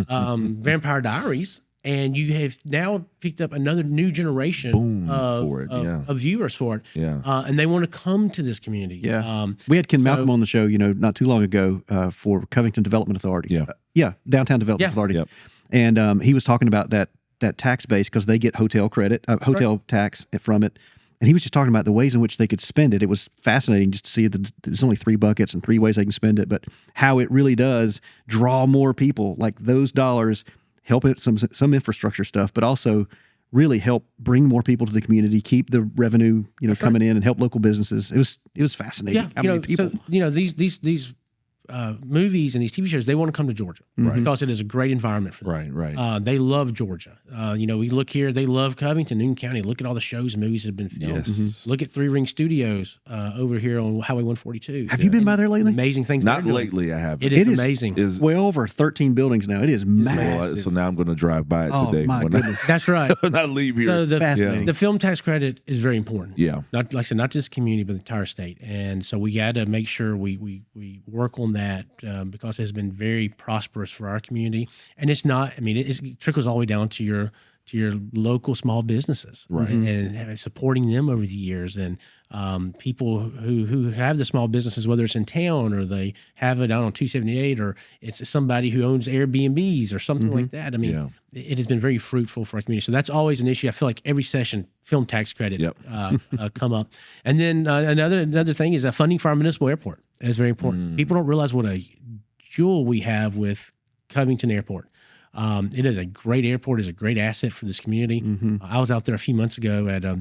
Vampire Diaries. And you have now picked up another new generation of viewers for it.
Yeah.
And they want to come to this community.
Yeah. We had Ken Malcolm on the show, not too long ago for Covington Development Authority.
Yeah.
Downtown Development Authority.
Yep.
And he was talking about that tax base because they get hotel credit, hotel tax from it. And he was just talking about the ways in which they could spend it. It was fascinating just to see that there's only 3 buckets and 3 ways they can spend it, but how it really does draw more people. Like those dollars help it some infrastructure stuff, but also really help bring more people to the community, keep the revenue coming in, and help local businesses. It was fascinating.
Yeah,
how many people?
So, these movies and these TV shows, they want to come to Georgia because it is a great environment for them.
Right.
They love Georgia. We look here, they love Covington, Newton County. Look at all the shows and movies that have been filmed.
Yes.
Look at 3 Ring Studios over here on Highway 142.
Have you been by there lately?
Amazing things.
Not lately, I haven't.
It is amazing.
Well over 13 buildings now. It is massive.
So now I'm going to drive by it today.
My goodness.
That's right.
When I leave here.
So the film tax credit is very important.
Yeah.
Not like I said, not just community, but the entire state. And so we got to make sure we work on that because it's been very prosperous for our community. And it's not. I mean, it trickles all the way down to your local small businesses,
right?
And supporting them over the years, and people who have the small businesses, whether it's in town or they have it out on 278, or it's somebody who owns Airbnbs or something like that. I mean, it has been very fruitful for our community. So that's always an issue. I feel like every session, film tax credit come up. And then another thing is funding for our municipal airport is very important. People don't realize what a jewel we have with Covington Airport. It is a great airport. It's a great asset for this community. I was out there a few months ago at a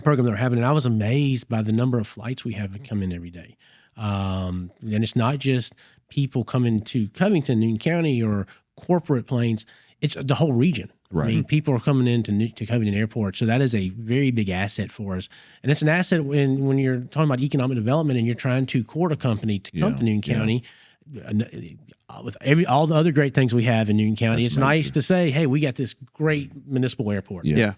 program they're having, and I was amazed by the number of flights we have come in every day. And it's not just people coming to Covington, Newton County, or corporate planes. It's the whole region.
Right.
I mean, people are coming into Covington Airport, so that is a very big asset for us. And it's an asset when you're talking about economic development and you're trying to court a company to come to Newton County. With all the other great things we have in Newton County, it's nice to say, hey, we got this great municipal airport.
You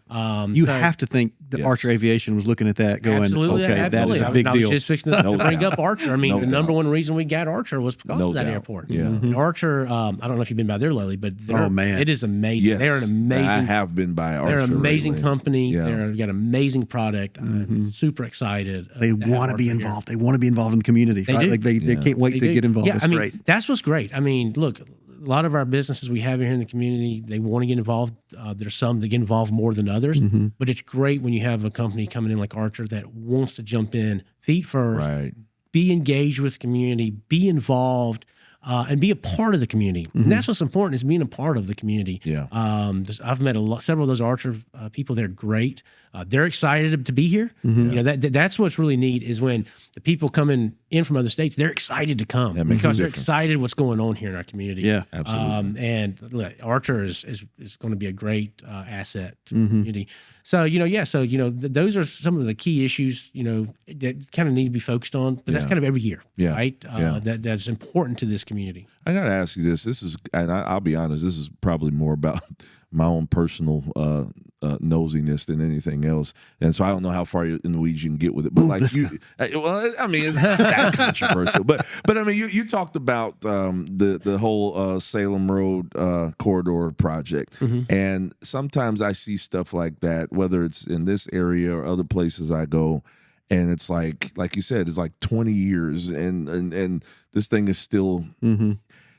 have to think that Archer Aviation was looking at that going,
absolutely.
that is a big deal.
I was just fixing to bring up Archer. I mean, the number one reason we got Archer was because of that airport.
Yeah.
And Archer, I don't know if you've been by there lately, but it is amazing.
Yes.
They're an amazing.
I have been by Archer.
They're an amazing
lately.
company. They've got an amazing product. I'm super excited.
They want to be involved. They want to be involved in the community.
They
right?
do.
Like they can't wait to get involved.
Yeah,
That's great.
That's what's great. I mean, look, a lot of our businesses we have here in the community, they want to get involved. There's some that get involved more than others, but it's great when you have a company coming in like Archer that wants to jump in feet first, be engaged with the community, be involved, and be a part of the community. And that's what's important, is being a part of the community.
Yeah.
I've met several of those Archer people. They're great. They're excited to be here. That's what's really neat, is when the people coming in from other states, they're excited to come because they're excited what's going on here in our community.
Yeah,
absolutely.
And look, Archer is going to be a great asset to the community. So, those are some of the key issues, that kind of need to be focused on, but that's kind of every year, right? That's important to this community.
I got to ask you this. And I'll be honest, this is probably more about my own personal nosiness than anything else, and so I don't know how far in the weeds you can get with it. But it's not that controversial. But I mean, you talked about the whole Salem Road corridor project, and sometimes I see stuff like that, whether it's in this area or other places I go, and it's like you said, it's like 20 years, and this thing is still.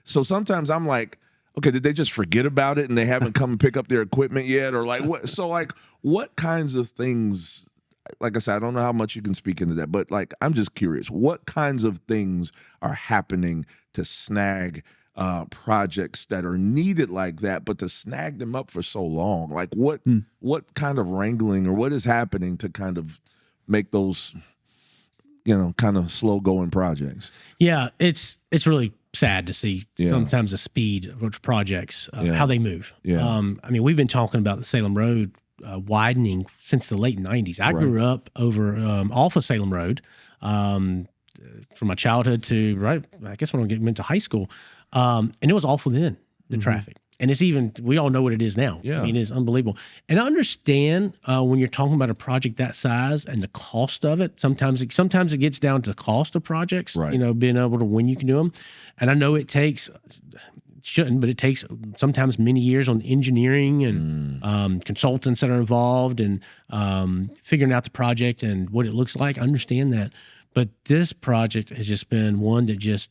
So sometimes I'm like, okay, did they just forget about it and they haven't come and pick up their equipment yet? Or like what? So like what kinds of things, like I said, I don't know how much you can speak into that, but like, I'm just curious, what kinds of things are happening to snag projects that are needed like that, but to snag them up for so long? Like what kind of wrangling or what is happening to kind of make those, kind of slow going projects?
Yeah, it's really sad to see sometimes the speed of which projects, how they move. I mean, we've been talking about the Salem Road widening since the late 90s. I grew up over off of Salem Road from my childhood to I guess when I went to high school, and it was awful then, the traffic. And it's even, we all know what it is now.
Yeah.
I mean, it's unbelievable. And I understand when you're talking about a project that size and the cost of it, sometimes it gets down to the cost of projects,
Right.
you know, being able to, when you can do them. And I know it takes, shouldn't, but it takes sometimes many years on engineering and consultants that are involved and figuring out the project and what it looks like. I understand that. But this project has just been one that just,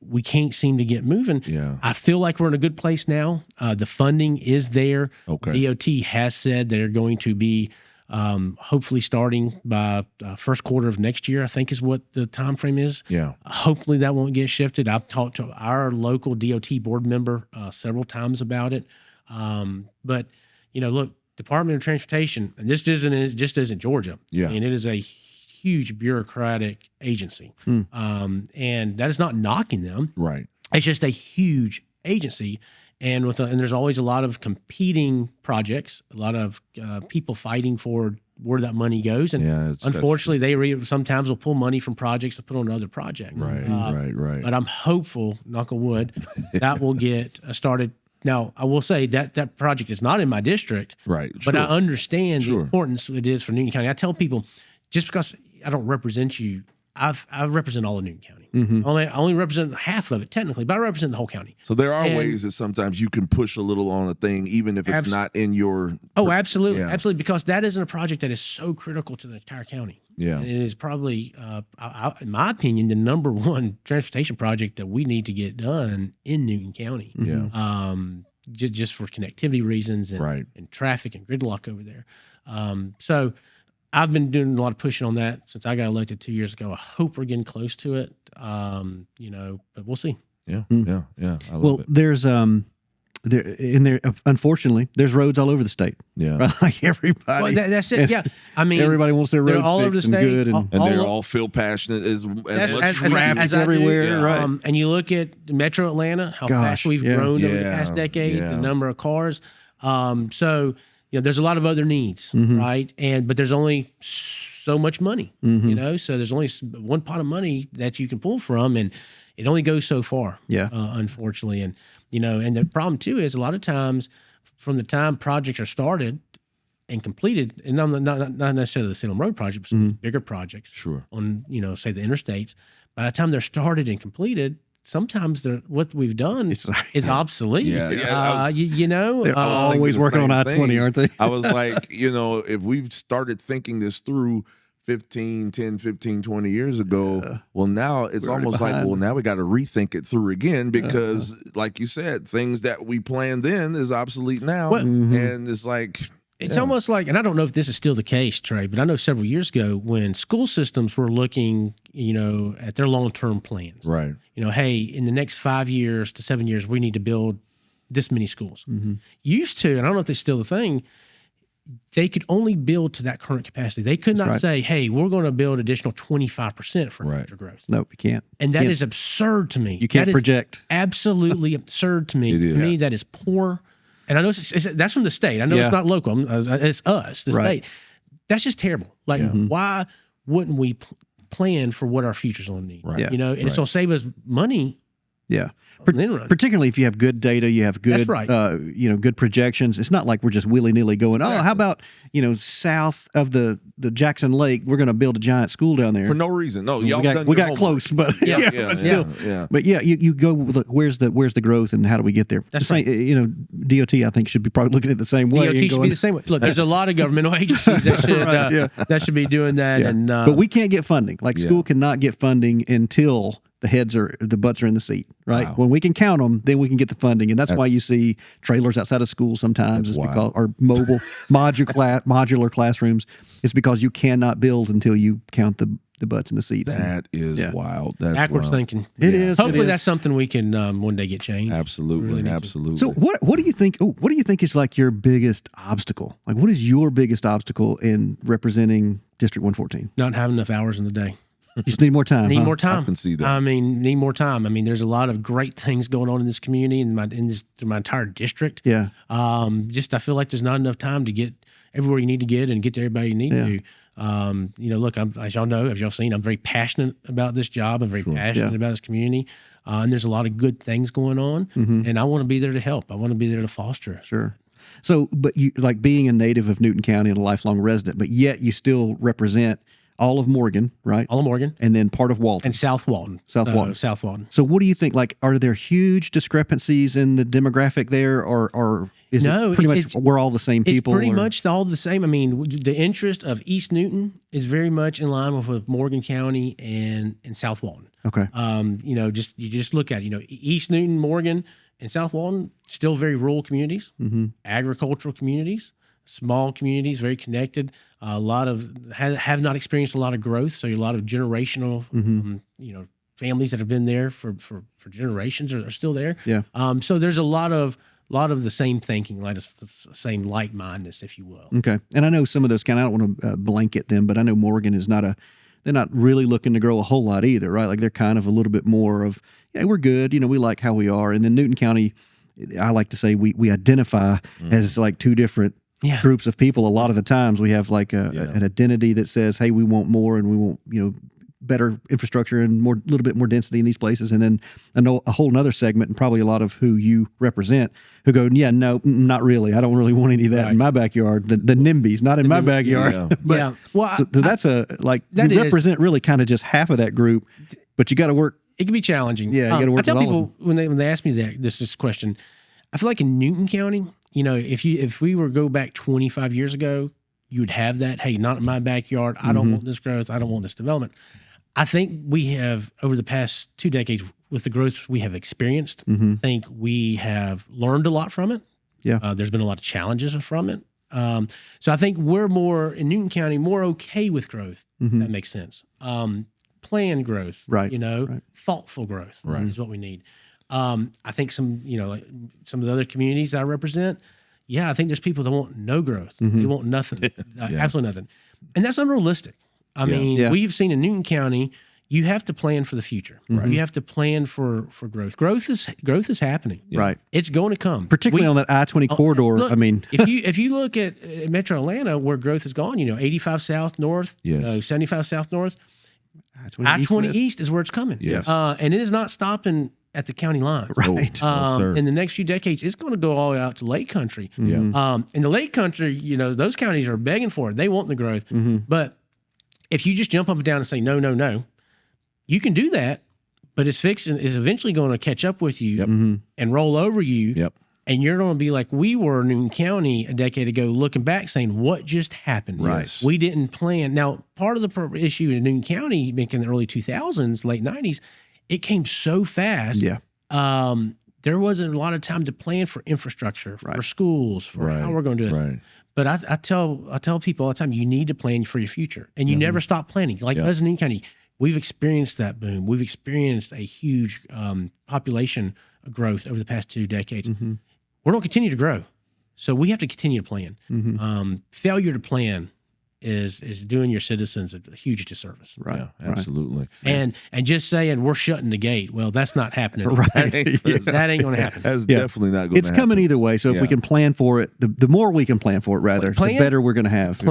we can't seem to get moving.
Yeah.
I feel like we're in a good place now. The funding is there.
Okay.
DOT has said they're going to be hopefully starting by first quarter of next year, I think is what the time frame is.
Yeah.
Hopefully that won't get shifted. I've talked to our local DOT board member several times about it. But, you know, look, Department of Transportation, and this just isn't Georgia.
Yeah.
And it is a huge bureaucratic agency. And that is not knocking them.
Right.
It's just a huge agency. And and there's always a lot of competing projects, a lot of people fighting for where that money goes. And
Yeah,
unfortunately, they sometimes will pull money from projects to put on other projects.
Right. Right.
But I'm hopeful, knock on wood, that will get started. Now, I will say that project is not in my district.
Right.
But
Sure.
I understand the
Sure.
importance it is for Newton County. I tell people, just because I don't represent you, I represent all of Newton County. I only represent half of it technically, but I represent the whole county.
So there are
And-
ways that sometimes you can push a little on a thing, even if it's not in your.
Oh, absolutely,
Yeah.
absolutely, because that isn't a project that is so critical to the entire county.
Yeah.
And it is probably, in my opinion, the number one transportation project that we need to get done in Newton County.
Yeah.
Just for connectivity reasons and,
Right.
and traffic and gridlock over there. So I've been doing a lot of pushing on that since I got elected 2 years ago. I hope we're getting close to it, you know, but we'll see.
Yeah. Yeah. Yeah. I love
Well,
it.
there's unfortunately, there's roads all over the state.
Yeah.
Right? Like everybody.
Well, that's it. Yeah. I mean,
everybody wants their
they're
roads
all over the
fixed and
state.
good. And,
And they
all-
all feel passionate as much
as
traffic
I do.
everywhere,
Yeah.
right?
And you look at Metro Atlanta, how
Gosh,
fast we've
yeah.
grown over the
Yeah,
past decade,
yeah.
the number of cars. So, you know, there's a lot of other needs,
Mm-hmm.
right? But there's only so much money, you know, so there's only one pot of money that you can pull from, and it only goes so far,
Yeah.
unfortunately. And, you know, and the problem too is a lot of times from the time projects are started and completed, and not necessarily the Salem Road project, but some of these bigger projects
Sure.
on, you know, say the interstates, by the time they're started and completed, sometimes what we've done is obsolete.
Yeah, I was-
you know,
they're
I was thinking
always
the
working on
same
I-20,
thing.
aren't they?
I was like, you know, if we've started thinking this through 10, 15, 20 years ago, well, now it's
We're already
almost like,
behind.
well, now we got to rethink it through again because, like you said, things that we planned then is obsolete now.
Well-
And it's like,
it's almost like, and I don't know if this is still the case, Trey, but I know several years ago when school systems were looking, you know, at their long-term plans,
right.
you know, hey, in the next 5 years to 7 years, we need to build this many schools. Used to, and I don't know if it's still the thing, they could only build to that current capacity. They could not
right.
say, hey, we're going to build additional 25% for
Right.
future growth.
Nope, you can't.
And that
Can't-
is absurd to me.
You can't
That is
project.
absolutely absurd to me.
It is.
To me, that is poor. And I know that's from the state. I know
Yeah.
it's not local. It's us, the
Right.
state. That's just terrible. Like, why wouldn't we plan for what our future's going to need?
Right.
Yeah.
You know, and it's going to save us money
Yeah.
in the run.
Particularly if you have good data, you have good,
That's right.
you know, good projections. It's not like we're just willy nilly going, oh, how about, you know, south of the Jackson Lake, we're going to build a giant school down there.
For no reason. No, y'all
we
done
got,
your
got
homework.
close, but
Yeah,
yeah,
Yeah,
but
yeah,
still.
yeah.
But yeah, you go look. Where's the growth and how do we get there?
That's
The same, you know, DOT I think should be probably looking at it the same way.
DOT
and
should
going,
be the same way. Look, there's a lot of governmental agencies that should
Right, yeah.
that should be doing that.
Yeah.
And
but we can't get funding. Like
Yeah.
school cannot get funding until the butts are in the seat, right?
Wow.
When we can count them, then we can get the funding, and that's why you see trailers outside of school sometimes.
That's
Is because
wild.
or mobile modular classrooms. It's because you cannot build until you count the butts in the seats.
That is
Yeah.
wild. That's
backwards
wild.
thinking.
It is.
Hopefully,
it is.
that's something we can one day get changed.
Absolutely.
Really need to.
Absolutely.
So what do you think? What do you think is like your biggest obstacle? Like what is your biggest obstacle in representing District 114?
Not having enough hours in the day.
You just need more time.
Need
huh?
more time.
I can see that.
I mean, need more time. I mean, there's a lot of great things going on in this community and through my entire district.
Yeah.
Just I feel like there's not enough time to get everywhere you need to get and get to everybody you need
Yeah.
to. You know, look, as y'all know, as y'all seen, I'm very passionate about this job. I'm very passionate
Yeah.
about this community. and there's a lot of good things going on, and I want to be there to help. I want to be there to foster.
Sure. So, but you, like being a native of Newton County and a lifelong resident, but yet you still represent all of Morgan, right?
All of Morgan.
And then part of Walton.
And South Walton.
South Walton.
South Walton.
So what do you think? Like, are there huge discrepancies in the demographic there, or is it pretty much we're all the same people?
It's pretty much all the same. I mean, the interest of East Newton is very much in line with Morgan County and South Walton.
Okay.
You just look at it, East Newton, Morgan, and South Walton, still very rural communities, agricultural communities, small communities, very connected. A lot of have not experienced a lot of growth, so a lot of generational, families that have been there for generations are still there.
Yeah.
So there's a lot of the same thinking, like the same like-mindedness, if you will.
Okay. And I know some of those I don't want to blanket them, but I know Morgan is they're not really looking to grow a whole lot either, right? Like they're kind of a little bit more of, yeah, we're good, we like how we are. And then Newton County, I like to say we identify as like two different groups of people. A lot of the times we have like an identity that says, hey, we want more and we want, better infrastructure and a little bit more density in these places. And then a whole nother segment, and probably a lot of who you represent, who go, yeah, no, not really. I don't really want any of that in my backyard. The NIMBYs, not in my backyard.
Yeah.
But,
well,
so that's you represent really kind of just half of that group, but you got to work.
It can be challenging.
Yeah, you got to work.
I tell
with
people when they ask me this question, I feel like in Newton County, if we were go back 25 years ago, you would have that. Hey, not in my backyard. I don't want this growth. I don't want this development. I think we have, over the past 2 decades, with the growth we have experienced, I think we have learned a lot from it.
Yeah.
There's been a lot of challenges from it. So I think we're more, in Newton County, more okay with growth. That makes sense. Planned growth,
right?
Thoughtful growth is what we need. I think like some of the other communities I represent, I think there's people that want no growth. They want nothing, absolutely nothing. And that's unrealistic. I mean, we've seen in Newton County, you have to plan for the future. Right. You have to plan for growth. Growth is happening.
Right.
It's going to come.
Particularly on that I-20 corridor.
Look,
I mean,
if you look at Metro Atlanta, where growth has gone, 85 South North, 75 South North, I-20 East is where it's coming.
Yes.
And it is not stopping at the county lines.
Right.
In the next few decades, it's going to go all the way out to Lake Country.
Yeah.
In the Lake Country, those counties are begging for it. They want the growth. But if you just jump up and down and say, no, no, no, you can do that, but it's eventually going to catch up with you and roll over you.
Yep.
And you're going to be like we were in Newton County a decade ago, looking back saying, what just happened?
Right.
We didn't plan. Now, part of the issue in Newton County back in the early 2000s, late 90s, it came so fast.
Yeah.
There wasn't a lot of time to plan for infrastructure, for schools, for how we're going to do it. Right. But I tell people all the time, you need to plan for your future, and you never stop planning. Like us in Newton County, we've experienced that boom. We've experienced a huge population growth over the past 2 decades. We're going to continue to grow, so we have to continue to plan. Failure to plan is doing your citizens a huge disservice.
Right.
Yeah, absolutely.
And just saying we're shutting the gate, well, that's not happening.
Right.
That ain't going to happen.
That's definitely not going to happen.
It's coming either way. So if we can plan for it, the more we can plan for it, rather, the better we're going to have.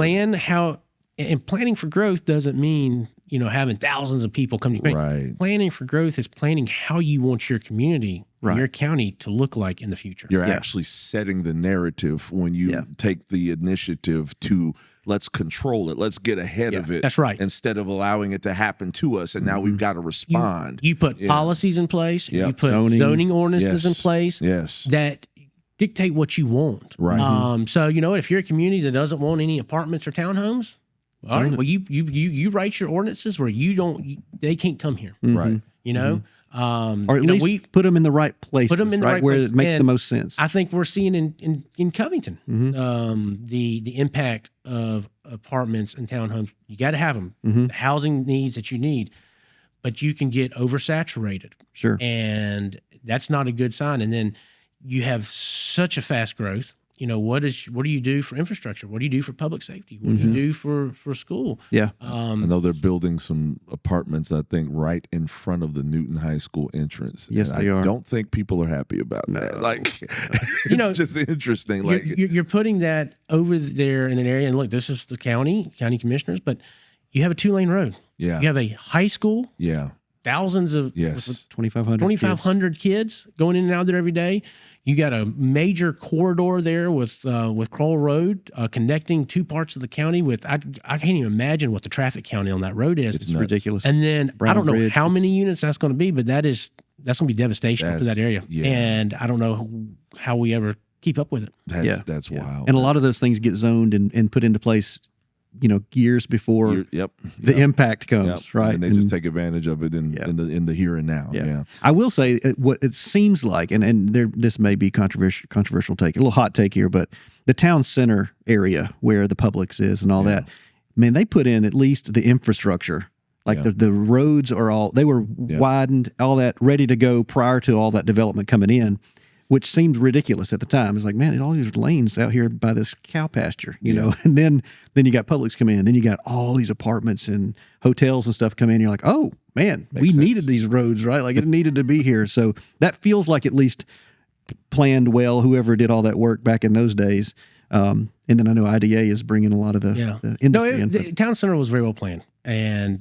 And planning for growth doesn't mean, having thousands of people come to your bank.
Right.
Planning for growth is planning how you want your community, your county to look like in the future.
You're actually setting the narrative when you take the initiative to let's control it. Let's get ahead of it.
That's right.
Instead of allowing it to happen to us. And now we've got to respond.
You put policies in place. You put zoning ordinances in place that dictate what you want.
Right.
So, if you're a community that doesn't want any apartments or townhomes, all right, well, you write your ordinances where they can't come here.
Right.
Or at least we put them in the right places. Put them in the right where it makes the most sense.
I think we're seeing in Covington the impact of apartments and townhomes. You got to have them. The housing needs that you need, but you can get oversaturated.
Sure,
and that's not a good sign. And then you have such a fast growth. What do you do for infrastructure? What do you do for public safety? What do you do for school?
Yeah.
I know they're building some apartments, I think, right in front of the Newton High School entrance.
Yes, they are.
I don't think people are happy about that. Like, it's just interesting. Like,
you're putting that over there in an area, and look, this is the county commissioners, but you have a 2-lane road.
Yeah.
You have a high school.
Yeah.
thousands of
Yes.
2,500
kids going in and out there every day. You got a major corridor there with Kroll Road connecting two parts of the county. I can't even imagine what the traffic count on that road is.
It's ridiculous.
And then
Brown
I don't know
Bridge
how
is-
many units that's going to be, but that's going to be devastation for that area.
Yeah.
And I don't know how we ever keep up with it.
That's wild.
And a lot of those things get zoned and put into place, years before the impact comes, right?
And they just take advantage of it in the here and now. Yeah.
I will say what it seems like, and this may be controversial take, a little hot take here, but the town center area where the Publix is and all that, man, they put in at least the infrastructure. Like the roads they were widened, all that ready to go prior to all that development coming in, which seemed ridiculous at the time. It's like, man, all these lanes out here by this cow pasture, you know, and then you got Publix come in, then you got all these apartments and hotels and stuff come in. You're like, oh man, we needed these roads, right? Like it needed to be here. So that feels like at least planned well, whoever did all that work back in those days. And then I know IDA is bringing a lot of the industry in.
The town center was very well planned. And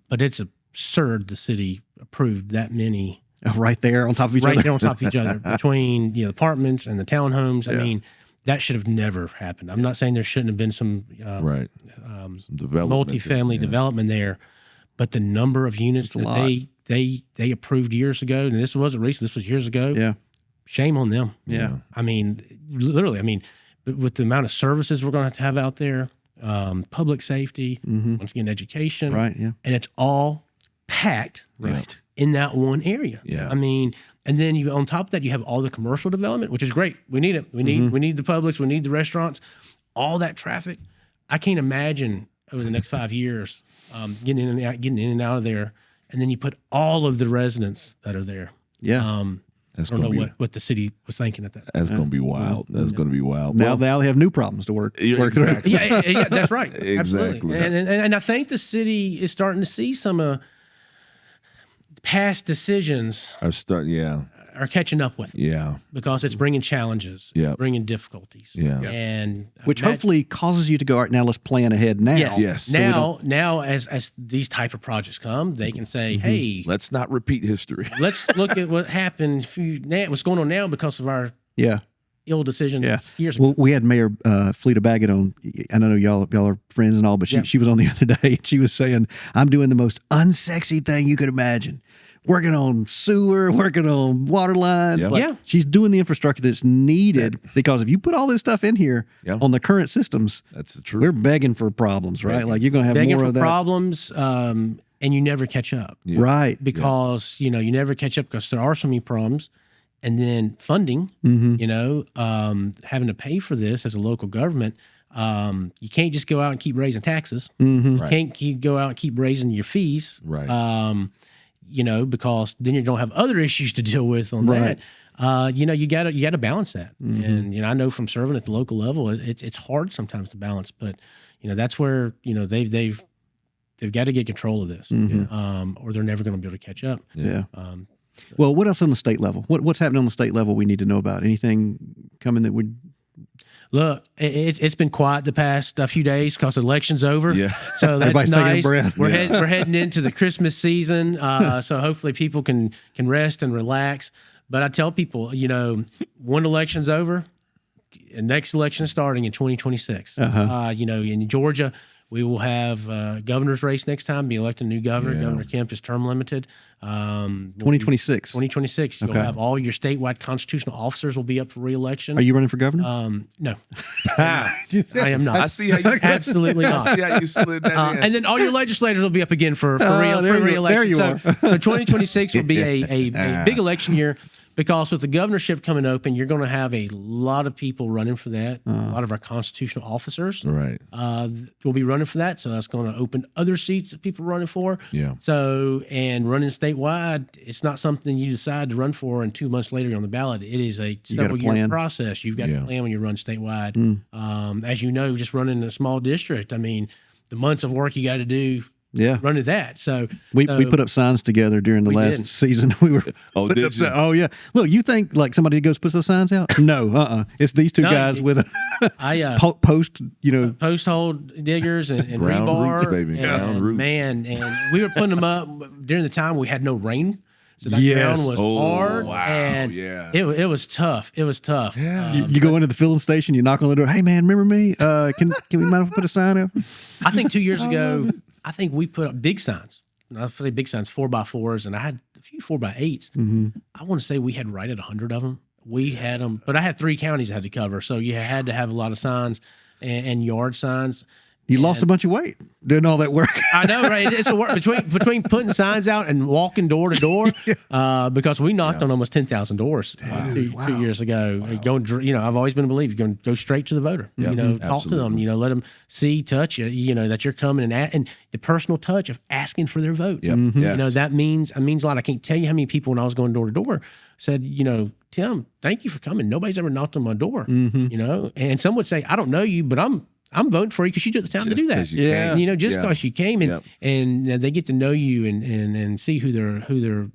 but it's absurd the city approved that many
right there on top of each other.
Right there on top of each other between the apartments and the townhomes. I mean, that should have never happened. I'm not saying there shouldn't have been some
some development
multifamily development there, but the number of units that they approved years ago, and this wasn't recent, this was years ago.
Yeah,
shame on them.
Yeah,
I mean, literally. I mean, with the amount of services we're going to have out there. Public safety, once again, education,
right? Yeah,
and it's all packed in that one area.
Yeah,
I mean, and then on top of that, you have all the commercial development, which is great. We need it. We need the Publix. We need the restaurants. All that traffic. I can't imagine over the next 5 years getting in and out of there, and then you put all of the residents that are there.
Yeah.
I don't know what the city was thinking at that.
That's going to be wild. That's going to be wild.
Now they have new problems to work through.
Exactly.
Yeah, that's right.
Exactly.
Absolutely. And I think the city is starting to see some past decisions are catching up with it.
Yeah.
Because it's bringing challenges, bringing difficulties.
Yeah.
And
which hopefully causes you to go, all right, now let's plan ahead now.
Yes. So now as these type of projects come, they can say, hey,
let's not repeat history.
Let's look at what happened what's going on now because of our ill decisions years ago.
Well, we had Mayor Fleta Baggett on. I know y'all are friends and all, but she was on the other day and she was saying, I'm doing the most unsexy thing you could imagine. Working on sewer, working on water lines. She's doing the infrastructure that's needed because if you put all this stuff in here on the current systems,
that's the truth.
We're begging for problems, right? Like you're going to have
begging
more of that.
Problems, and you never catch up.
Yeah. Right.
Because, you never catch up because there are so many problems. And then funding, having to pay for this as a local government. You can't just go out and keep raising taxes. You can't go out and keep raising your fees.
Right.
Because then you don't have other issues to deal with on that. You gotta balance that. And I know from serving at the local level, it's hard sometimes to balance, but that's where they've got to get control of this, or they're never going to be able to catch up.
Yeah. Well, what else on the state level? What's happening on the state level we need to know about? Anything coming that would...
Look, it's been quiet the past few days because the election's over.
Yeah.
So that's
Everybody's
nice.
taking a breath.
We're heading into the Christmas season, so hopefully people can rest and relax. But I tell people, one election's over, the next election is starting in 2026. In Georgia, we will have a governor's race next time, be elected a new governor.
Yeah.
Governor Kemp is term limited.
2026.
2026. You'll have all your statewide constitutional officers will be up for re-election.
Are you running for governor?
No. I am not.
I see how you
Absolutely
I
not.
see how you slid that in.
And then all your legislators will be up again for re-election.
There you are.
So 2026 will be a big election year because with the governorship coming open, you're going to have a lot of people running for that. A lot of our constitutional officers will be running for that. So that's going to open other seats that people are running for.
Yeah.
So, and running statewide, it's not something you decide to run for and 2 months later you're on the ballot. It is a several-year process. You've got to plan when you run statewide. As you know, just running a small district, I mean, the months of work you got to do running that. So
we put up signs together during the last season. We were
did you?
Oh yeah. Look, you think like somebody goes put those signs out? No, it's these two guys with a post,
post hole diggers and
ground
rebar,
roots, baby. Ground roots.
Man, and we were putting them up during the time we had no rain. So that ground was hard, and it was tough. It was tough.
Yeah. You go into the filling station, you knock on the door. Hey man, remember me? Can we might have put a sign up?
I think 2 years ago, I think we put up big signs. I say big signs, 4x4s, and I had a few 4x8s. Mm-hmm. I want to say we had right at 100 of them. We had them, but I had 3 counties I had to cover, so you had to have a lot of signs and yard signs.
You lost a bunch of weight doing all that work.
I know, right? It's a work between putting signs out and walking door to door, because we knocked on almost 10,000 doors 2 years ago. Wow. Going, I've always been a believer. You're going to go straight to the voter. Yep. Talk to them. Let them see, touch you. That you're coming and the personal touch of asking for their vote.
Yep. Mm-hmm. Yes.
That means a lot. I can't tell you how many people when I was going door to door said, Tim, thank you for coming. Nobody's ever knocked on my door. Mm-hmm. And some would say, I don't know you, but I'm voting for you because you took the time to do that. Just because you came and they get to know you and see who they're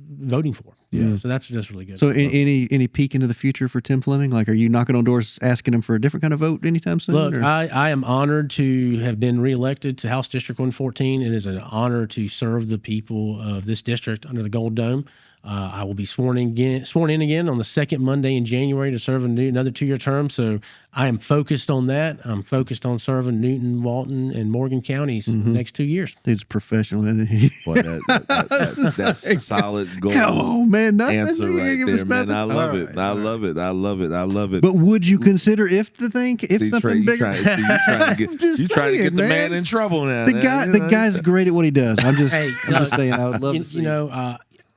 voting for. Yeah. So that's really good.
So any peek into the future for Tim Fleming? Like, are you knocking on doors asking him for a different kind of vote anytime soon?
Look, I am honored to have been reelected to House District 114. It is an honor to serve the people of this district under the Gold Dome. I will be sworn in again on the second Monday in January to serve another 2-year term. So I am focused on that. I'm focused on serving Newton, Walton, and Morgan counties in the next 2 years.
He's professional, isn't he?
Boy, that's solid gold.
Come on, man.
Answer right there, man. I love it. I love it. I love it. I love it.
But would you consider if something bigger?
You trying to get the man in trouble now.
The guy's great at what he does. I'm just saying. I would love to see.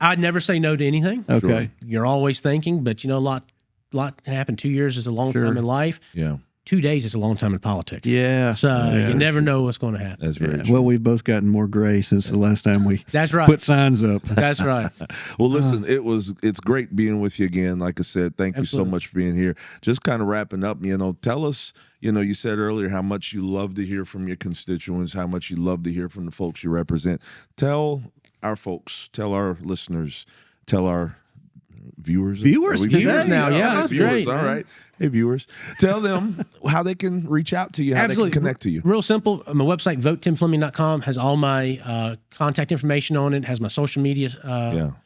I'd never say no to anything.
Okay.
You're always thinking, but a lot can happen. 2 years is a long time in life.
Yeah.
2 days is a long time in politics.
Yeah.
So you never know what's going to happen.
That's very true.
Well, we've both gotten more gray since the last time we
That's right.
put signs up.
That's right.
Well, listen, it's great being with you again. Like I said, thank you so much for being here. Just kind of wrapping up, tell us, you said earlier how much you love to hear from your constituents, how much you love to hear from the folks you represent. Tell our folks, tell our listeners, tell our viewers
now. Yeah, that's great.
All right. Hey, viewers, tell them how they can reach out to you, how they can connect to you.
Real simple. My website, votetimfleming.com, has all my contact information on it, has my social media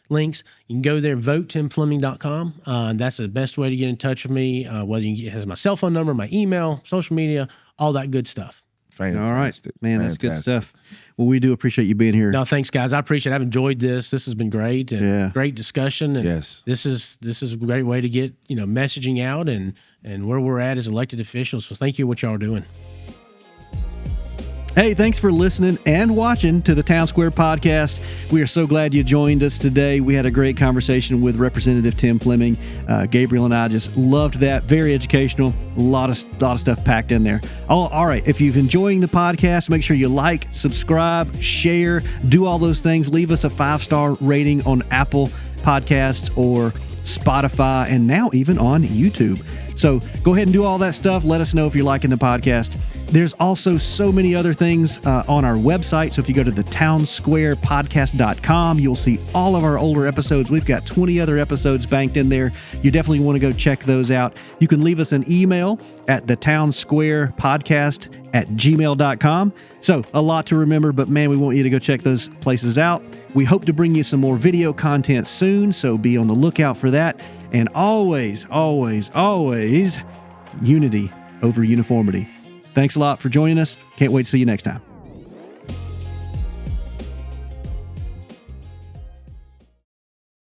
links. You can go there, votetimfleming.com. That's the best way to get in touch with me, whether it has my cell phone number, my email, social media, all that good stuff.
Fantastic.
All right, man, that's good stuff. Well, we do appreciate you being here.
No, thanks, guys. I appreciate it. I've enjoyed this. This has been great and great discussion. And this is a great way to get messaging out and where we're at as elected officials. So thank you for what y'all are doing.
Hey, thanks for listening and watching to the Town Square Podcast. We are so glad you joined us today. We had a great conversation with Representative Tim Fleming. Gabriel and I just loved that. Very educational. A lot of stuff packed in there. All right. If you're enjoying the podcast, make sure you like, subscribe, share, do all those things. Leave us a 5-star rating on Apple Podcasts or Spotify, and now even on YouTube. So go ahead and do all that stuff. Let us know if you're liking the podcast. There's also so many other things on our website. So if you go to thetownsquarepodcast.com, you'll see all of our older episodes. We've got 20 other episodes banked in there. You definitely want to go check those out. You can leave us an email at thetownsquarepodcast@gmail.com. So a lot to remember, but man, we want you to go check those places out. We hope to bring you some more video content soon, so be on the lookout for that. And always, always, always, unity over uniformity. Thanks a lot for joining us. Can't wait to see you next time.